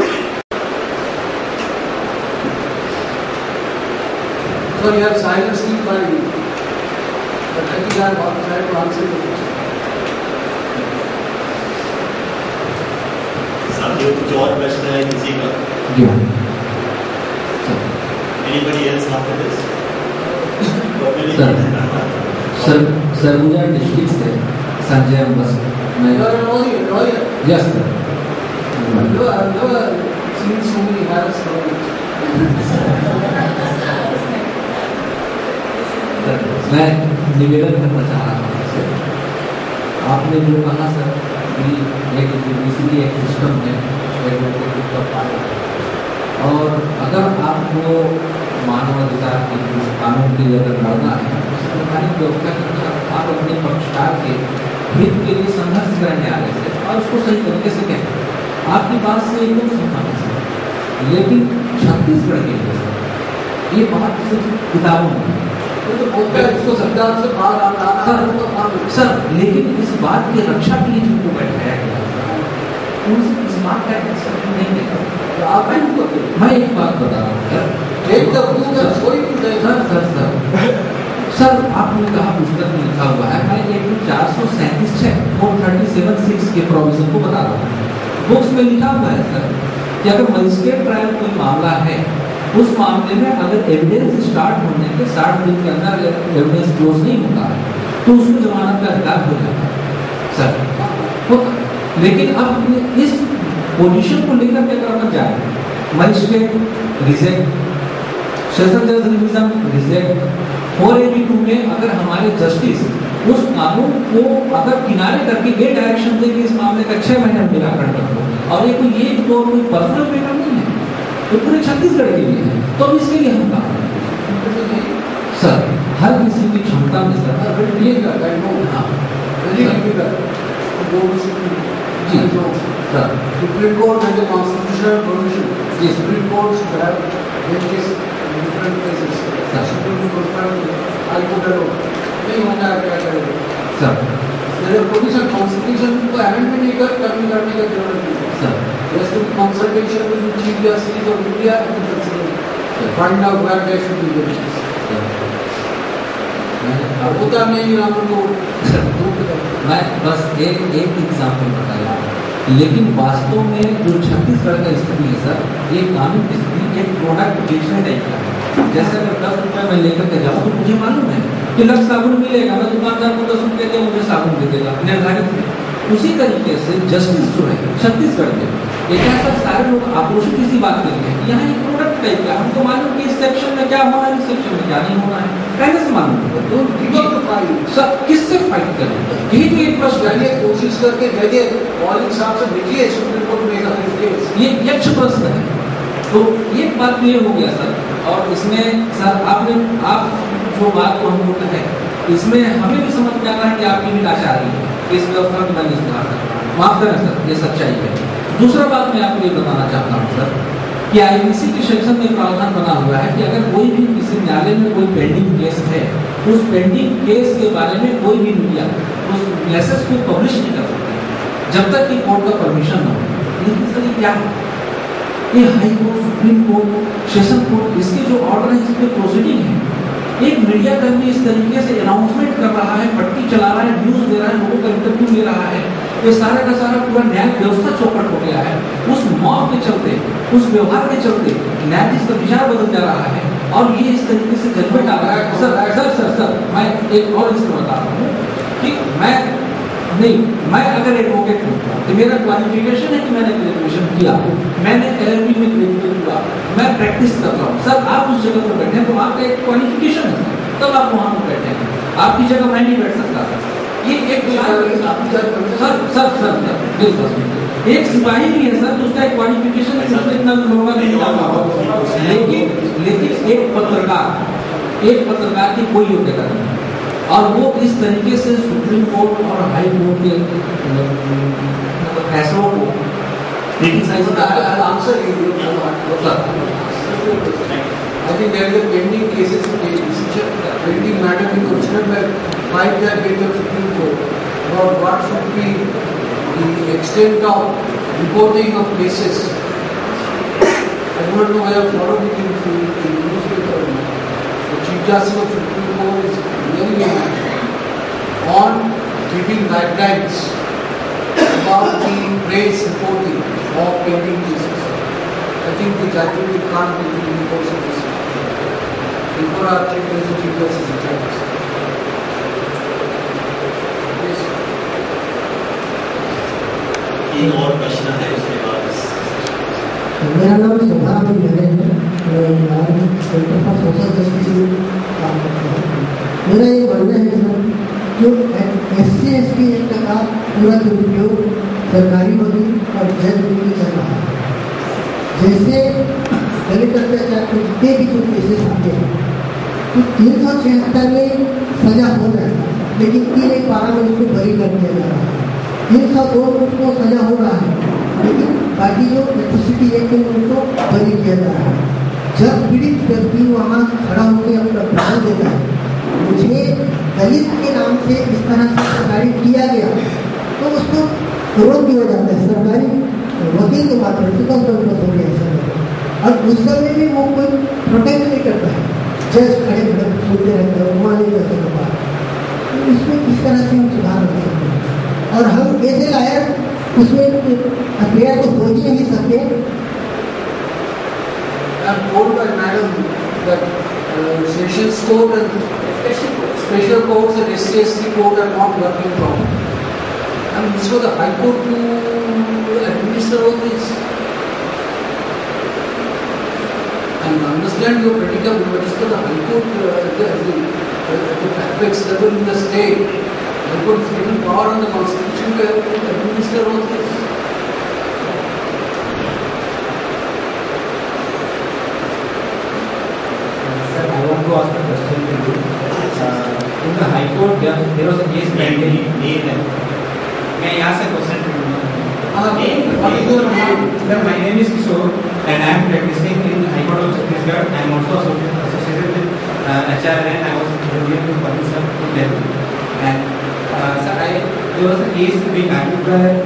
So you have silence still by me. But I think I have tried to answer the question. साथियों कुछ और प्रश्न है किसी का? जी Anybody else after this? Sir मुझे district से संजय बस मैं You are a lawyer. Yes sir You have never seen so many harassed lawyers. मैं निवेदन करना चाह रहा हूँ सर, आपने जो कहा सर कि एक बेसिकली एक सिस्टम है और अगर आपको मानवाधिकार के कानून के लिए अगर लड़ना है संवैधानिक व्यवस्था के तहत आप अपने पक्षकार के हित के लिए संघर्ष करने आ रहे थे और उसको सही तरीके से कहें। आपकी बात से एकदम सहमत है, लेकिन छत्तीसगढ़ के लिए ये बात सिर्फ किताबों में तो बोलता है उसको संविधान से बाहर आना सर, लेकिन इस बात की रक्षा के लिए जिनको बैठाया गया उनसे इस बात का एक्सेप्ट नहीं देखा। तो आप मैं एक बात बता रहा हूँ सर, आपने कहा पुस्तक में लिखा हुआ है, मैं एक 437 के प्रोविजन को बता रहा हूँ। बुक्स में लिखा हुआ है सर कि अगर मजिस्ट्रेट ट्रायल कोई मामला है उस मामले में अगर एविडेंस स्टार्ट होने के 60 दिन के अंदर एविडेंस क्लोज नहीं होता है तो उसको जमानत का अधिकार हो जाता है सर होता। लेकिन अब इस पोजीशन को लेकर के अगर अपन जाए, मजिस्ट्रेट रिजेक्ट, सेशन जज रिविजन रिजेक्ट, 482 में अगर हमारे जस्टिस उस कानून को अगर किनारे करके ये डायरेक्शन दे कि इस मामले का 6 महीने में निराकरण कर दो, और ये कोई पर्सनल पेपर नहीं है, तो पूरे छत्तीसगढ़ के लिए है, तो अब इसके लिए हम कहा सर हर किसी की क्षमता में sir ji sir Supreme Court has a constitutional provision. The Supreme Court should have judges in different places. Supreme Court, High Court alone. नहीं होना है क्या करेंगे? सर मेरे पोजीशन कॉन्स्टिट्यूशन को अमेंडमेंट नहीं कर कमी करने का जरूरत नहीं है. Sir Just to consultation with the Chief Justice of India and consider find out where there should be judges. अब होता नहीं हम लोग मैं बस एक एग्जाम्पल बताया, लेकिन वास्तव में जो छत्तीसगढ़ का स्थिति है सर, ये कानून की स्थिति एक प्रोडक्ट बेचने टाइप का है। जैसे अगर 10 रुपये मैं लेकर के जाऊँ तो मुझे मालूम है कि लक्ष्य साबुन मिलेगा, मैं दुकानदार को 10 रुपये दे मुझे साबुन दे देगा निर्धारित है। उसी तरीके से जस्टिस जो है छत्तीसगढ़ में एक ऐसा सारे लोग आक्रोशित इसी बात के लिए यहाँ एक प्रोडक्ट टाइप का, हमको मालूम कि इस सेक्शन में क्या होना है, इस सेक्शन में क्या नहीं होना है, पहले से मालूम सर किससे फाइट करें, यही तो एक प्रश्न जाइए कोशिश करके जाइए मौलिक साहब से भेजिए सुप्रीम कोर्ट में ये यक्ष प्रश्न है। तो ये बात क्लियर हो गया सर, और इसमें सर आप जो बात को हमको कहे इसमें हमें भी समझ में आ रहा है कि आपकी भी आशा आ रही है इस व्यवस्था में मैंने सुधार करना, माफ करें सर ये सच्चाई है। दूसरा बात मैं आपको ये बताना चाहता हूँ सर कि आईपीसी के सेक्शन में प्रावधान बना हुआ है कि अगर कोई भी किसी न्यायालय में कोई पेंडिंग केस है, उस पेंडिंग केस के बारे में कोई भी मीडिया उस मैसेज को पब्लिश नहीं कर सकता जब तक कि कोर्ट का परमिशन न हो। लेकिन सर ये क्या है, ये high court, supreme court, session court, इसके जो ऑर्डर है जिसमें प्रोसीडिंग है, एक मीडिया कर्मी इस तरीके से अनाउंसमेंट कर रहा है, पट्टी चला रहा है, न्यूज दे रहा है, लोगों का इंटरव्यू ले रहा है, ये सारा का सारा पूरा न्याय व्यवस्था चौपट हो गया है। उस मौत के चलते, उस व्यवहार के चलते न्यायाधीश का विचार बदल जा रहा है और ये इस तरीके से जजमेंट आ रहा है। सर मैं एक और इसमें बता रहा हूँ कि मैं अगर एडवोकेट हूँ तो मेरा क्वालिफिकेशन है कि मैंने ग्रेजुएशन किया, मैंने LLB में ग्रेजुएट हुआ, मैं प्रैक्टिस कर रहा हूँ। सर आप उस जगह पर बैठे हैं तो आपका एक क्वालिफिकेशन है, तब आप वहाँ पर बैठे हैं, आपकी जगह मैं नहीं बैठ सकता था। ये एक एक सिपाही भी है सर, तो उसका एक क्वालिफिकेशन है, उसमें इतना होगा नहीं, लेकिन एक पत्रकार की कोई योग्यता नहीं, और वो इस तरीके से सुप्रीम कोर्ट और हाई कोर्ट के फैसलों को answer I think there is a pending cases decision, pending matter being considered by 5 judges of Supreme Court about what should be the extent of reporting of cases. I don't know whether followed it in the newspaper or not. The Chief Justice of Supreme Court is very active on giving guidelines about the press reporting of pending cases. I think the judgment can't be in the course of this. Before our Chief Justice is in charge. Yes. एक और प्रश्न है उसके बाद। मेरा नाम सुभाष है, मैं सेंटर फॉर सोशल जस्टिस में काम करता हूँ। मेरा ये मानना है सर, जो SC/ST एक्ट का पूरा दुरुपयोग सरकारी वकील और जज भी कर रहा है। जैसे दलित अत्याचार के जितने भी जो केसेस आते हैं तो 376 में सजा हो रहा है, लेकिन 3(1)(12) में उसको बरी कर दिया जा रहा है। 302 में उसको सजा हो रहा है, लेकिन बाकी जो एट्रोसिटी एक्ट में उनको बरी किया जा रहा है। जब पीड़ित व्यक्ति वहाँ खड़ा होकर अपना बयान देता है, मुझे दलित के नाम से इस तरह से सरकारी किया गया, तो उसको रोक दिया जाता है सरकारी वकील के माध्यम से, कंसल्टेंस हो गया। और उस समय भी वो कोई प्रोटेक्ट नहीं करता है, जज खड़े खड़े सुनते रहते हैं, वहाँ नहीं करते हैं बात। तो इसमें किस तरह से हम सुधार कर सकते हैं, और हम ऐसे लायक उसमें अफेयर तो हो ही नहीं सकते। am told by madam that sessions court and special courts and SC/ST court are not working properly. And this was the High Court to administer all this. And understand your predicament, but it's for the High Court at the apex level in the state. High Court is given power on the Constitution to administer all this. Sir, I want to ask a question to you. In the High Court, there was a case pending. मैं यहाँ से question Sir, my name is Kishore and I am practicing in High Court of Chhattisgarh. I am also associated with HR and I was here to Pakistan to Delhi. And sir, there was a case being argued by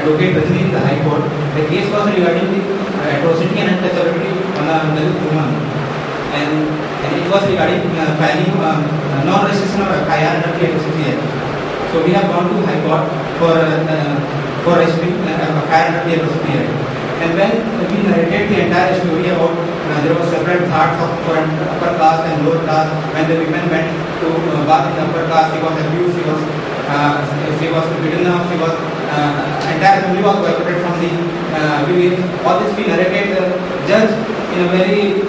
Advocate Rajni in the High Court. The case was regarding the atrocity and untouchability on a Dalit woman. And it was regarding filing non-restriction of FIR under the Atrocity Act. So we have gone to High Court for restricting FIR under the Atrocity Act. And when we narrated the entire story about there were separate thoughts of upper caste and lower caste. When the women went to bath in the upper caste, she was abused, she was beaten up, entire family was boycotted from the village. All this we narrated. The judge in a very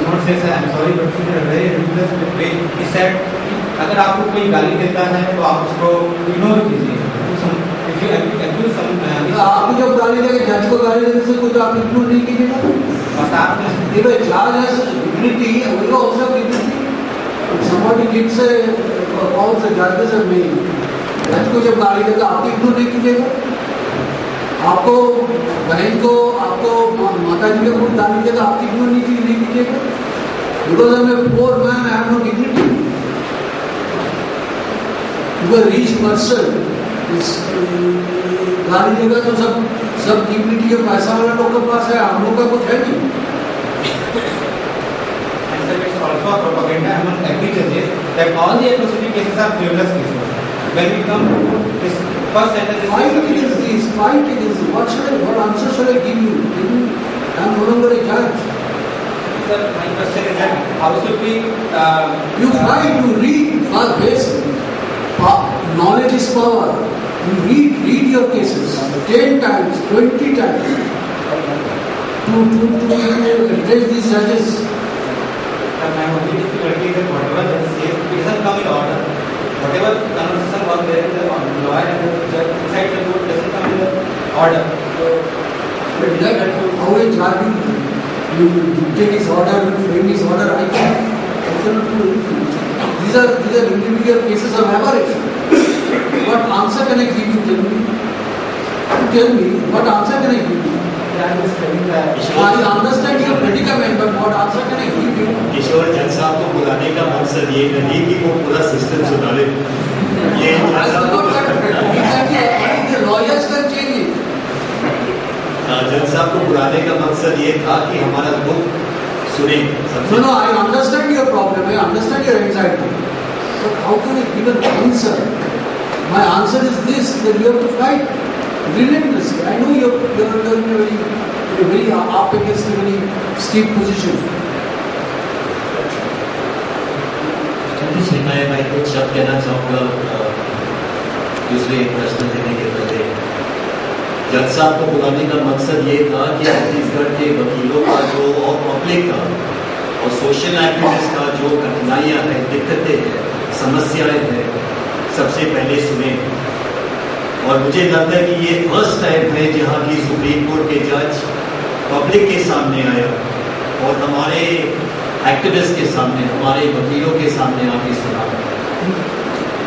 not say I'm sorry, but in a very ridiculous way, he said, अगर आपको कोई गाली देता है तो आप उसको ignore कीजिए. आपको जब गाली देगा जज को गाली देने से कुछ आप इग्नोर नहीं कीजिएगा. बस आप जज has dignity, we also have dignity. Somebody gives a calls the judges and me. जज को जब गाली देगा आप इग्नोर नहीं कीजिएगा. आपको बहन को आपको माता जी को कोई गाली देगा आप इग्नोर नहीं कीजिएगा. Because I'm a poor man, I have no dignity. Because a rich person गाली देगा तो सब डिग्निटी के पैसा वाला लोगों के पास है, हम लोग का कुछ है नहीं. And sir, it's also a propaganda among every judges that all the atrocity cases are frivolous cases. When we come to this first sentence, fight against this. What answer should I give you? I am no longer a judge. Sir, my question is that how should we? You try to read first basic. Knowledge is power. You read your cases 10 times, 20 times to address these judges. My only difficulty is that whatever judge says, it doesn't come in order. Whatever conversation was there in the lawyer and the judge inside the court doesn't come in the order. But like how a judge you dictate his order, you frame his order, I cannot do anything. These are individual cases of aberration. What answer can I give you? Tell me, what answer can I give you? I understand your predicament, but what answer can I give you? किशोर जज साहब को बुलाने का मकसद ये नहीं कि वो पूरा सिस्टम सुधारे. ये lawyers can change it. जज साहब को बुलाने का मकसद ये था कि हमारा दुख सुने. No, I understand your problem. I understand your anxiety. But how can I give an answer? My answer is this: that you have to fight relentlessly. I know you're in a very up against a very steep position. मैं कुछ शब्द कहना चाहूँगा दूसरे प्रश्न देने के पहले. जज साहब को बुलाने का मकसद ये था कि छत्तीसगढ़ के वकीलों का जो और पब्लिक का और सोशल एक्टिविस्ट का जो कठिनाइयाँ हैं, दिक्कतें हैं, समस्याएं हैं, सबसे पहले सुने. और मुझे लगता है कि ये फर्स्ट टाइम है जहाँ की सुप्रीम कोर्ट के जज पब्लिक के सामने आया और हमारे एक्टिविस्ट के सामने, हमारे वकीलों के सामने आके सुना.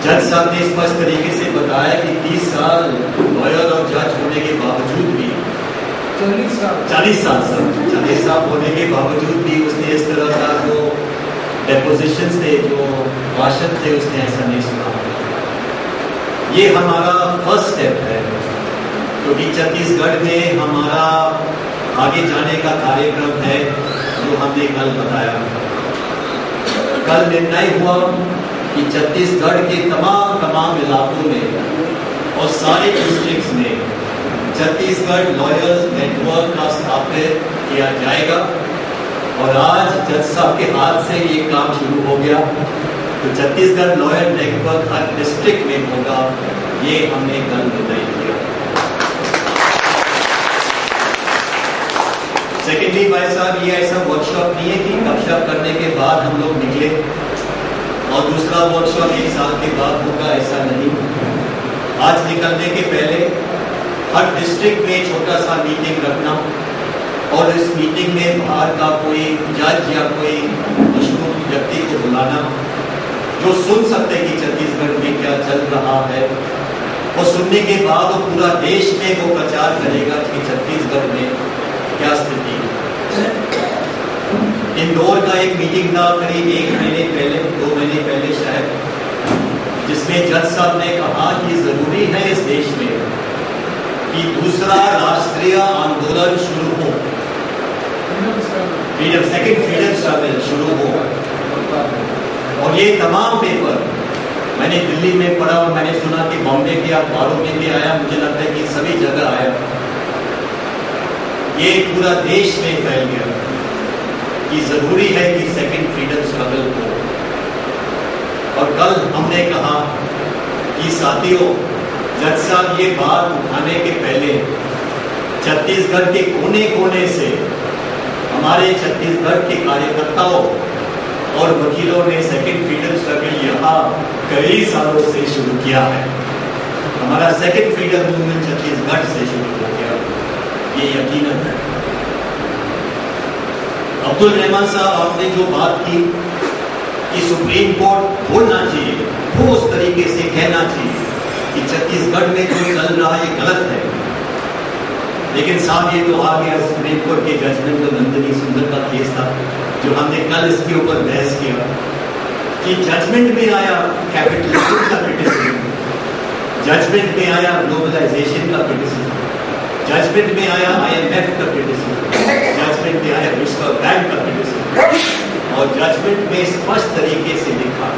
जज साहब ने स्पष्ट तरीके से बताया कि 30 साल लॉयर और जज होने के बावजूद भी 40 साल होने के बावजूद भी उसने इस तरह का जो डेपोजिशंस थे, जो भाषण थे, उसने ऐसा नहीं सुना. ये हमारा फर्स्ट स्टेप है क्योंकि छत्तीसगढ़ में हमारा आगे जाने का कार्यक्रम है जो हमने कल बताया. कल निर्णय हुआ कि छत्तीसगढ़ के तमाम इलाकों में और सारे डिस्ट्रिक्ट्स में छत्तीसगढ़ लॉयर्स नेटवर्क का स्थापित किया जाएगा। और आज जज साहब के हाथ से ये काम शुरू हो गया, तो छत्तीसगढ़ लॉयर नेटवर्क हर डिस्ट्रिक्ट में होगा, ये हमने कल निर्णय किया। सेकेंडली भाई साहब, ये ऐसा वर्कशॉप नहीं है कि गपशप करने के बाद हम लोग निकले और दूसरा वर्कशॉप 1 साल के बाद होगा, ऐसा नहीं। आज निकलने के पहले हर डिस्ट्रिक्ट में छोटा सा मीटिंग रखना और इस मीटिंग में बाहर का कोई जज या कोई मशहूर व्यक्ति को बुलाना जो सुन सकते कि छत्तीसगढ़ में क्या चल रहा है, और सुनने के बाद वो पूरा देश में वो प्रचार करेगा कि छत्तीसगढ़ में क्या स्थिति है। इंदौर का एक मीटिंग था करीब 1 महीने पहले, 2 महीने पहले शायद, जिसमें जज साहब ने कहा कि जरूरी है इस देश में कि दूसरा राष्ट्रीय आंदोलन शुरू हो, सेकेंड फ्रीडम स्ट्रगल शुरू हो। और ये तमाम पेपर मैंने दिल्ली में पढ़ा और मैंने सुना कि बॉम्बे के अखबारों में भी आया, मुझे लगता है कि सभी जगह आया, ये पूरा देश में फैल गया कि जरूरी है कि सेकेंड फ्रीडम स्ट्रगल हो। और कल हमने कहा कि साथियों, जज साहब ये बात उठाने के पहले छत्तीसगढ़ के कोने कोने से हमारे छत्तीसगढ़ के कार्यकर्ताओं और वकीलों ने सेकेंड फ्रीडम स्ट्रगल यहाँ कई सालों से शुरू किया है। हमारा सेकेंड फ्रीडम मूवमेंट छत्तीसगढ़ से शुरू हो गया, ये यकीनन है। अब्दुल रहमान साहब, आपने जो बात की कि सुप्रीम कोर्ट बोलना चाहिए, वो उस तरीके से कहना चाहिए कि छत्तीसगढ़ में जो चल रहा है गलत है, लेकिन साहब ये तो आ गया सुप्रीम कोर्ट के जजमेंट। तो नंदिनी सुंदर का केस था जो हमने कल इसके ऊपर बहस किया कि जजमेंट में आया कैपिटलिज्म का क्रिटिसिज्म, जजमेंट में आया ग्लोबलाइजेशन का क्रिटिसिज्म, जजमेंट में आया IMF का क्रिटिसिज्म, जजमेंट में आया विश्व बैंक का क्रिटिसिज्म, और जजमेंट में स्पष्ट तरीके से लिखा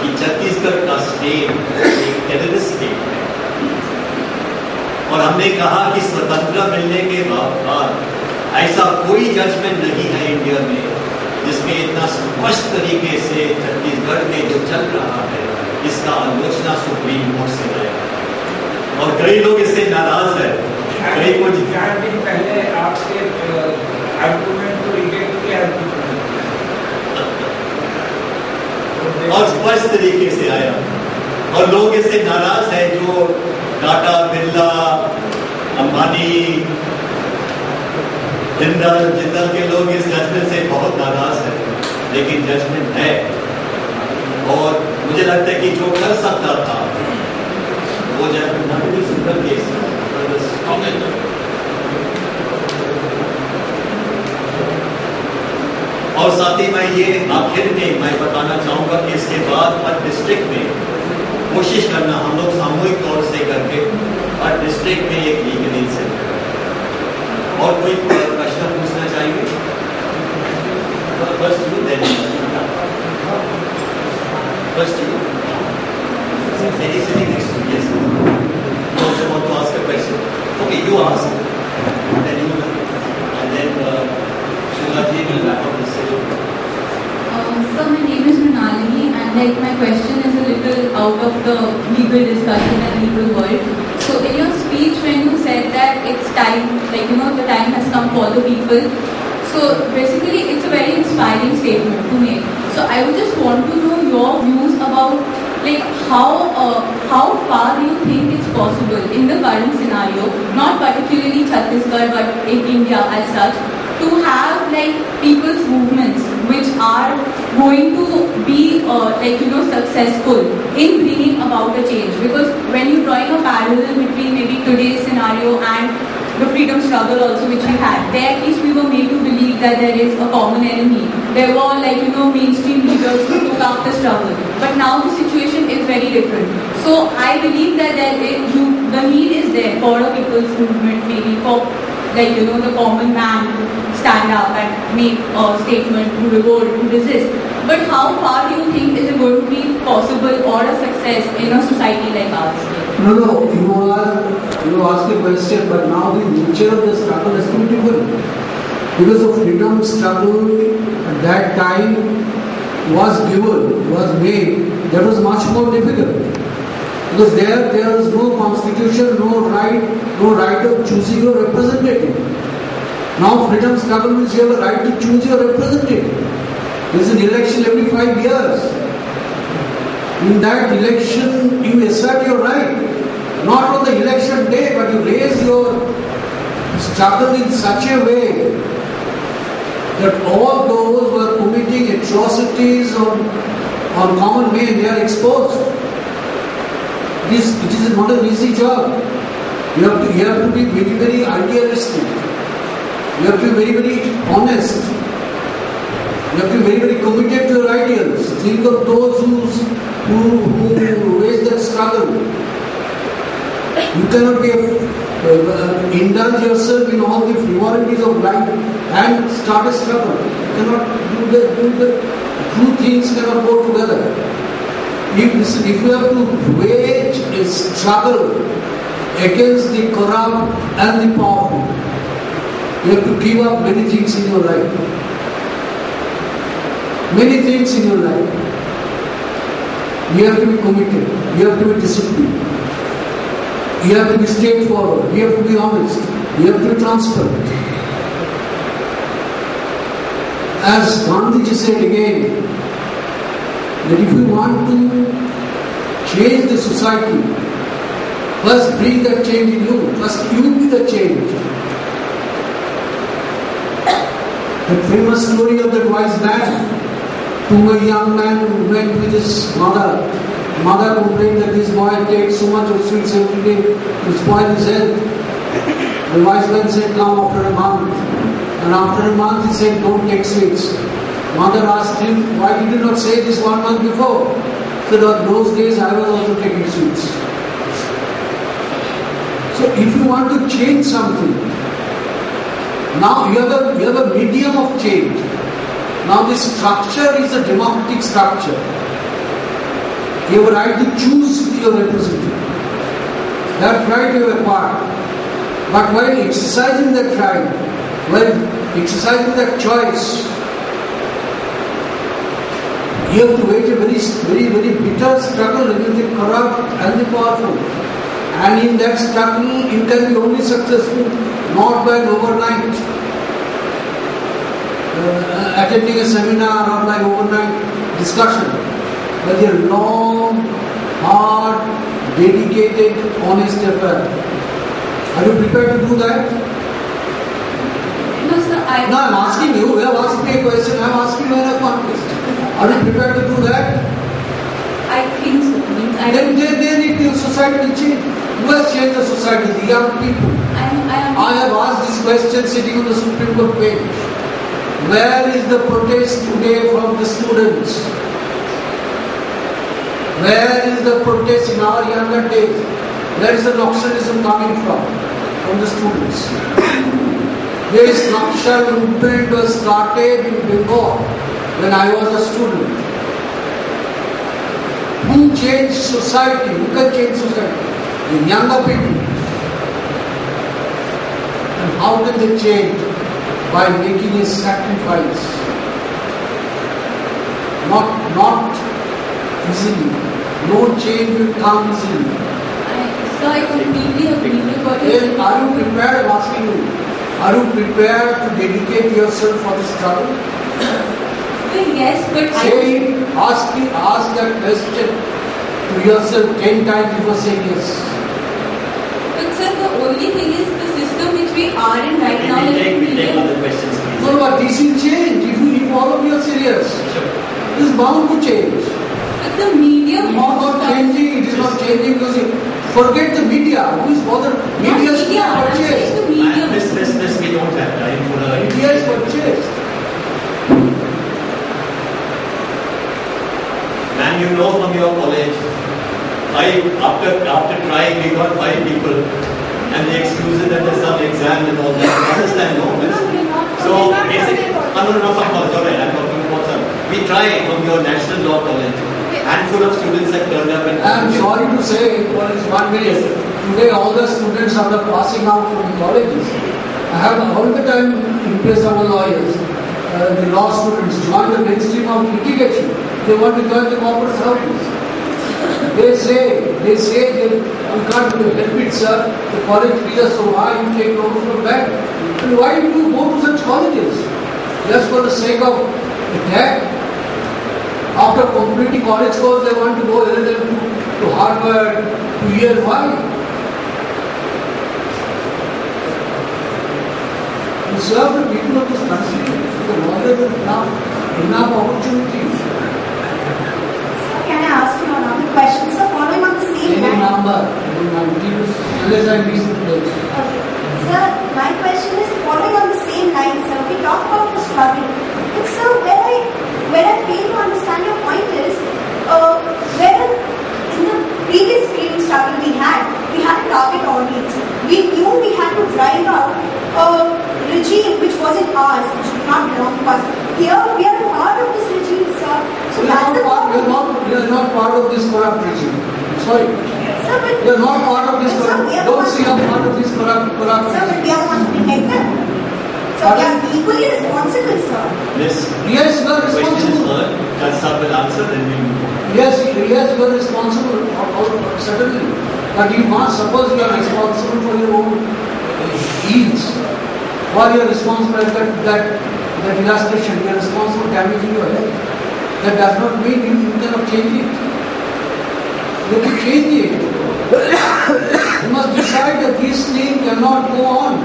कि छत्तीसगढ़ का स्टेट एक टेररिस्ट स्टेट है। और हमने कहा कि स्वतंत्रता मिलने के बाद ऐसा कोई जजमेंट नहीं है इंडिया में जिसमें इतना स्पष्ट तरीके से छत्तीसगढ़ में जो चल रहा है इसका आलोचना सुप्रीम कोर्ट से आया। और कई लोग इससे नाराज है, कई कुछ 4 दिन पहले आपके आर्गुमेंट को रिजेक्ट किया और स्पष्ट तरीके से आया। और लोग इससे नाराज है जो टाटा, बिरला, अंबानी, जिंदल के लोग इस जजमेंट से बहुत नाराज है, लेकिन जजमेंट है। और मुझे लगता है कि जो कर सकता था वो जजमेंट सुंदर केस और साथ ही मैं ये आखिर में मैं बताना चाहूंगा कि इसके बाद हर डिस्ट्रिक्ट में कोशिश करना, हम लोग सामूहिक तौर से करके हर डिस्ट्रिक्ट में एक लीगल एड सेंटर। और कोई प्रश्न पूछना चाहिए? First you, then first you, any sitting next to you, yes. You also want to ask a question? Okay, you ask, then you, and then Shulaji will wrap up this session. So my name is Mrinalini, and like my question is a little out of the legal discussion and legal world. So in your speech, when you said that it's time, like the time has come for the people. So basically, it's a very inspiring statement to make. So I would just want to know your views about like how far do you think it's possible in the current scenario, not particularly Chhattisgarh but in India as such, to have like people's movements which are going to be successful in bringing about a change. Because when you're drawing a parallel between maybe today's scenario and the freedom struggle also which we had, there at least we were made to believe that there is a common enemy. There were mainstream leaders who took up the struggle. But now the situation is very different. So I believe that the need is there for a people's movement, maybe for the common man to stand up and make a statement, to revolt, to resist. But how far do you think is it going to be possible or a success in a society like ours? No, you asked a question, but now the nature of the struggle is beautiful. Because the freedom struggle at that time was given, was made, that was much more difficult. Because there was no constitution, no right of choosing your representative. Now freedom struggle means you have a right to choose your representative. There is an election every 5 years. In that election, you assert your right. Not on the election day, but you raise your struggle in such a way that all those who are committing atrocities on common men, they are exposed. It is not an easy job. You have to be very, very idealistic. You have to be very, very honest. You have to be very, very committed to your ideals. Think of those who raise that struggle. You cannot indulge yourself in all the frivolities of life and start a struggle. You cannot do the two things cannot go together. If you have to wage a struggle against the corrupt and the powerful, you have to give up many things in your life. Many things in your life. You have to be committed. You have to be disciplined. You have to be straightforward. You have to be honest. You have to be transparent. As Gandhiji said again, that if you want to change the society, first bring that change in you. First you be the change. The famous story of that wise man, whom a young man went with his mother. Mother complained that this boy takes so much of sweets every day to spoil his health. The wise man said, come after a month. And after a month he said, don't take sweets. Mother asked him, why did you not say this 1 month before? He said, those days I was also taking sweets. So if you want to change something, now you have a medium of change. Now this structure is a democratic structure. You have a right to choose your representative. That right you have acquired. But while exercising that right, while exercising that choice, you have to wage a very, very bitter struggle against the corrupt and the powerful. And in that struggle, you can be only successful not by an overnight attending a seminar or by overnight discussion, but a long, hard, dedicated, honest affair. Are you prepared to do that? No, sir, No, I'm asking you. You have asked me a question. I'm asking you a contest. Are you prepared to do that? I think so. Then your society will change. Who has changed the society? The young people. I have asked this question sitting on the Supreme Court bench. Where is the protest today from the students? Where is the protest in our younger days? Where is the Naxalism coming from? From the students. This Naxal movement was started in Bengal when I was a student. Who changed society? Who can change society? The younger people. And how can they change? By making a sacrifice. Not easily. No change will come easily. So I completely agree with what you said. Are you prepared? I'm asking you. Are you prepared to dedicate yourself for the struggle? Yes, but ask that question to yourself 10 times before saying yes. But sir, the only thing is the system which we are in right now is We take other questions, please. No, but this will change if all of you are serious. It is bound to change. But the medium It is not changing. It is not changing because forget the media. Who is bothered? Media is purchased. the medium. This we don't have time for the Media is purchased. Man, you know from your college, after trying, we got 5 people, and the excuses that there's some exam and all that. Understand, no? So basically, I'm talking about some. We tried from your National Law College. Handful of students have turned up and. I am sorry to say, for this 1 minute, today all the students are passing out from the colleges. I have all the time impress our lawyers. The law students join the mainstream of litigation. They want to join the corporate service. They say that you can't help it, sir. The college fees are so high, you take loans from bank. And why do you go to such colleges? Just for the sake of the tag? After completing college course, they want to go to Harvard, to Yale. Why? To serve the people of this country, the lawyers have enough opportunities. Can I ask you another question? So following on the same line. Unless I miss the place. Okay. Sir, my question is following on the same line, sir. We talk about the struggle. But sir, where I fail to understand your point is, where in the previous freedom struggle we had a target audience. We knew we had to drive out a regime which wasn't ours, which did not belong to us. Here we are part of this regime, sir. So we are not part of this corrupt regime. Sorry. Sir, but we are not part of this corrupt. Don't see us part of this corrupt sir, but we are the ones to protect them. So we are equally responsible, sir. Yes, you are responsible. Judge Saab will answer, then we move on. Yes, you are responsible, certainly. But you must suppose you are responsible for your own deeds. Or you are responsible for that illustration, you are responsible for damaging your health. That does not mean you cannot change it. You have to change it. You must decide that this thing cannot go on.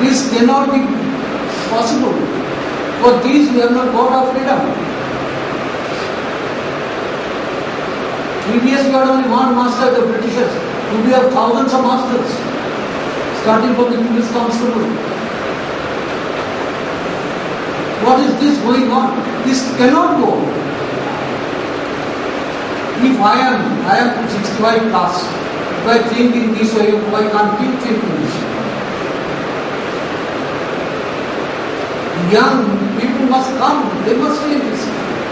This cannot be possible. For this we have not got our freedom. Previously we had only one master, the Britishers. Today we have thousands of masters, starting from the English constable. What is this going on? This cannot go on. If I am 65 plus, if I think in this way, I can't keep thinking this way. Young people must come, they must change this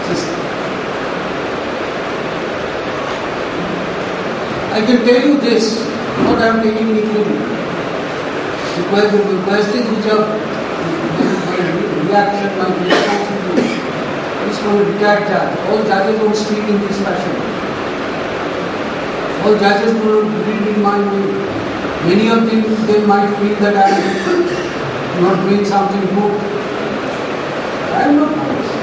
system. I can tell you this, what I am taking literally. The questions which are reaction, my responsibility is from a retired judge. All judges don't speak in this fashion. All judges don't read in my way. Many of them, they might feel that I am not doing something good. I am not honest.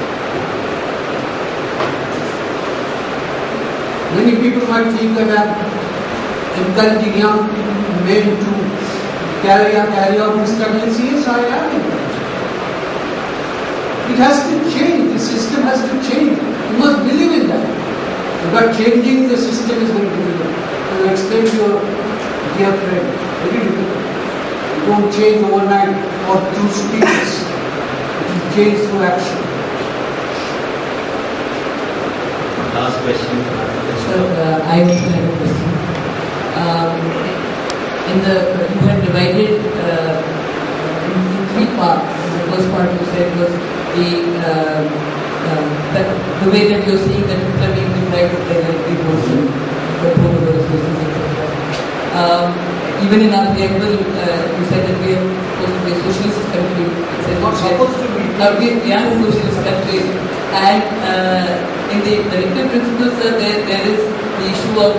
Many people might think that I am encouraging young men to carry out this studies. Yes, I am. It has to change. The system has to change. You must believe in that. But changing the system is very difficult. And I explain to your dear friend, very difficult. You don't change overnight or through speeches. It will change through action. Last question. Sir, I also have a question. You had divided in three parts. The first part you said was the way that you're seeing that people are being deprived of their devotion, control over resources, etc. Even in our preamble, you said that we are supposed to be a socialist country. It says not supposed to be. We are a socialist country. And in the directive principles, there is the issue of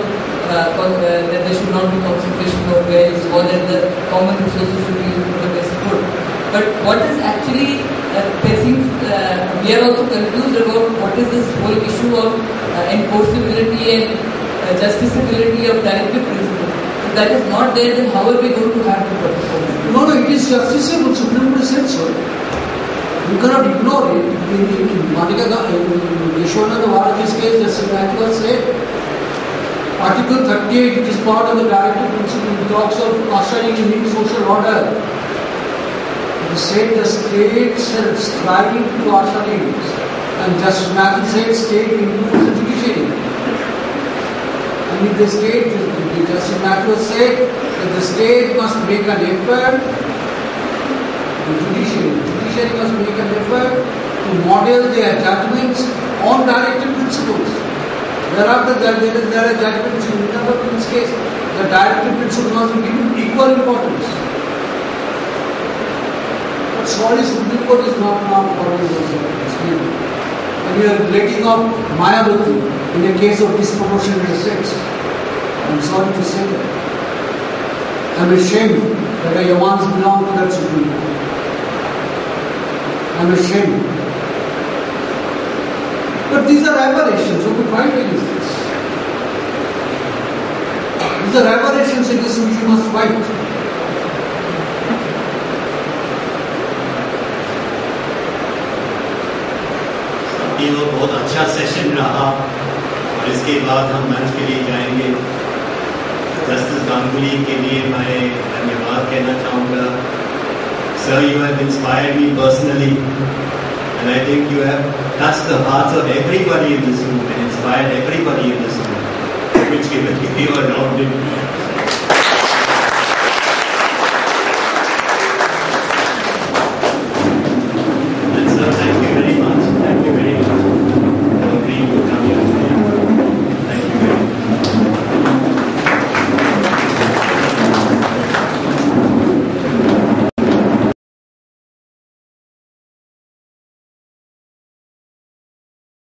that there should not be concentration of wealth, or that the common resources should be used for the best good. But what is actually, there seems, we are also confused about what is this whole issue of enforceability and justiciability of directive principle. If that is not there, then how are we going to have the performance? No, it is justiciable. Supreme Court said so. You cannot ignore it. In Yeshwananda Bharati's case, Justice Mathur said, Article 38, it is part of the directive principle. It talks of ushering in new social order. It said the state striving to usher in. And Justice Mathur said state includes the judiciary. And if the state, Justice Mathur said that the state must make an effort, the judiciary must make an effort to model their judgments on directive principles. Thereafter, there are judgments in this case. The directive principle must be given equal importance. But sorry, Supreme Court is not now following those explaining. And we are letting up Mayawati in a case of disproportionate sex. I'm sorry to say that. I'm ashamed that I once belonged to that Supreme Court. I'm ashamed. But these are aberrations. What to fight against this? These are aberrations against which we must fight. तीनों बहुत अच्छा session रहा और इसके बाद हम मंच के लिए जाएंगे। जस्टिस गांगुली के लिए मैं धन्यवाद कहना चाहूँगा। Sir, you have inspired me personally and I think you have touched the hearts of everybody in this room and inspired everybody in this room, which you are rounded.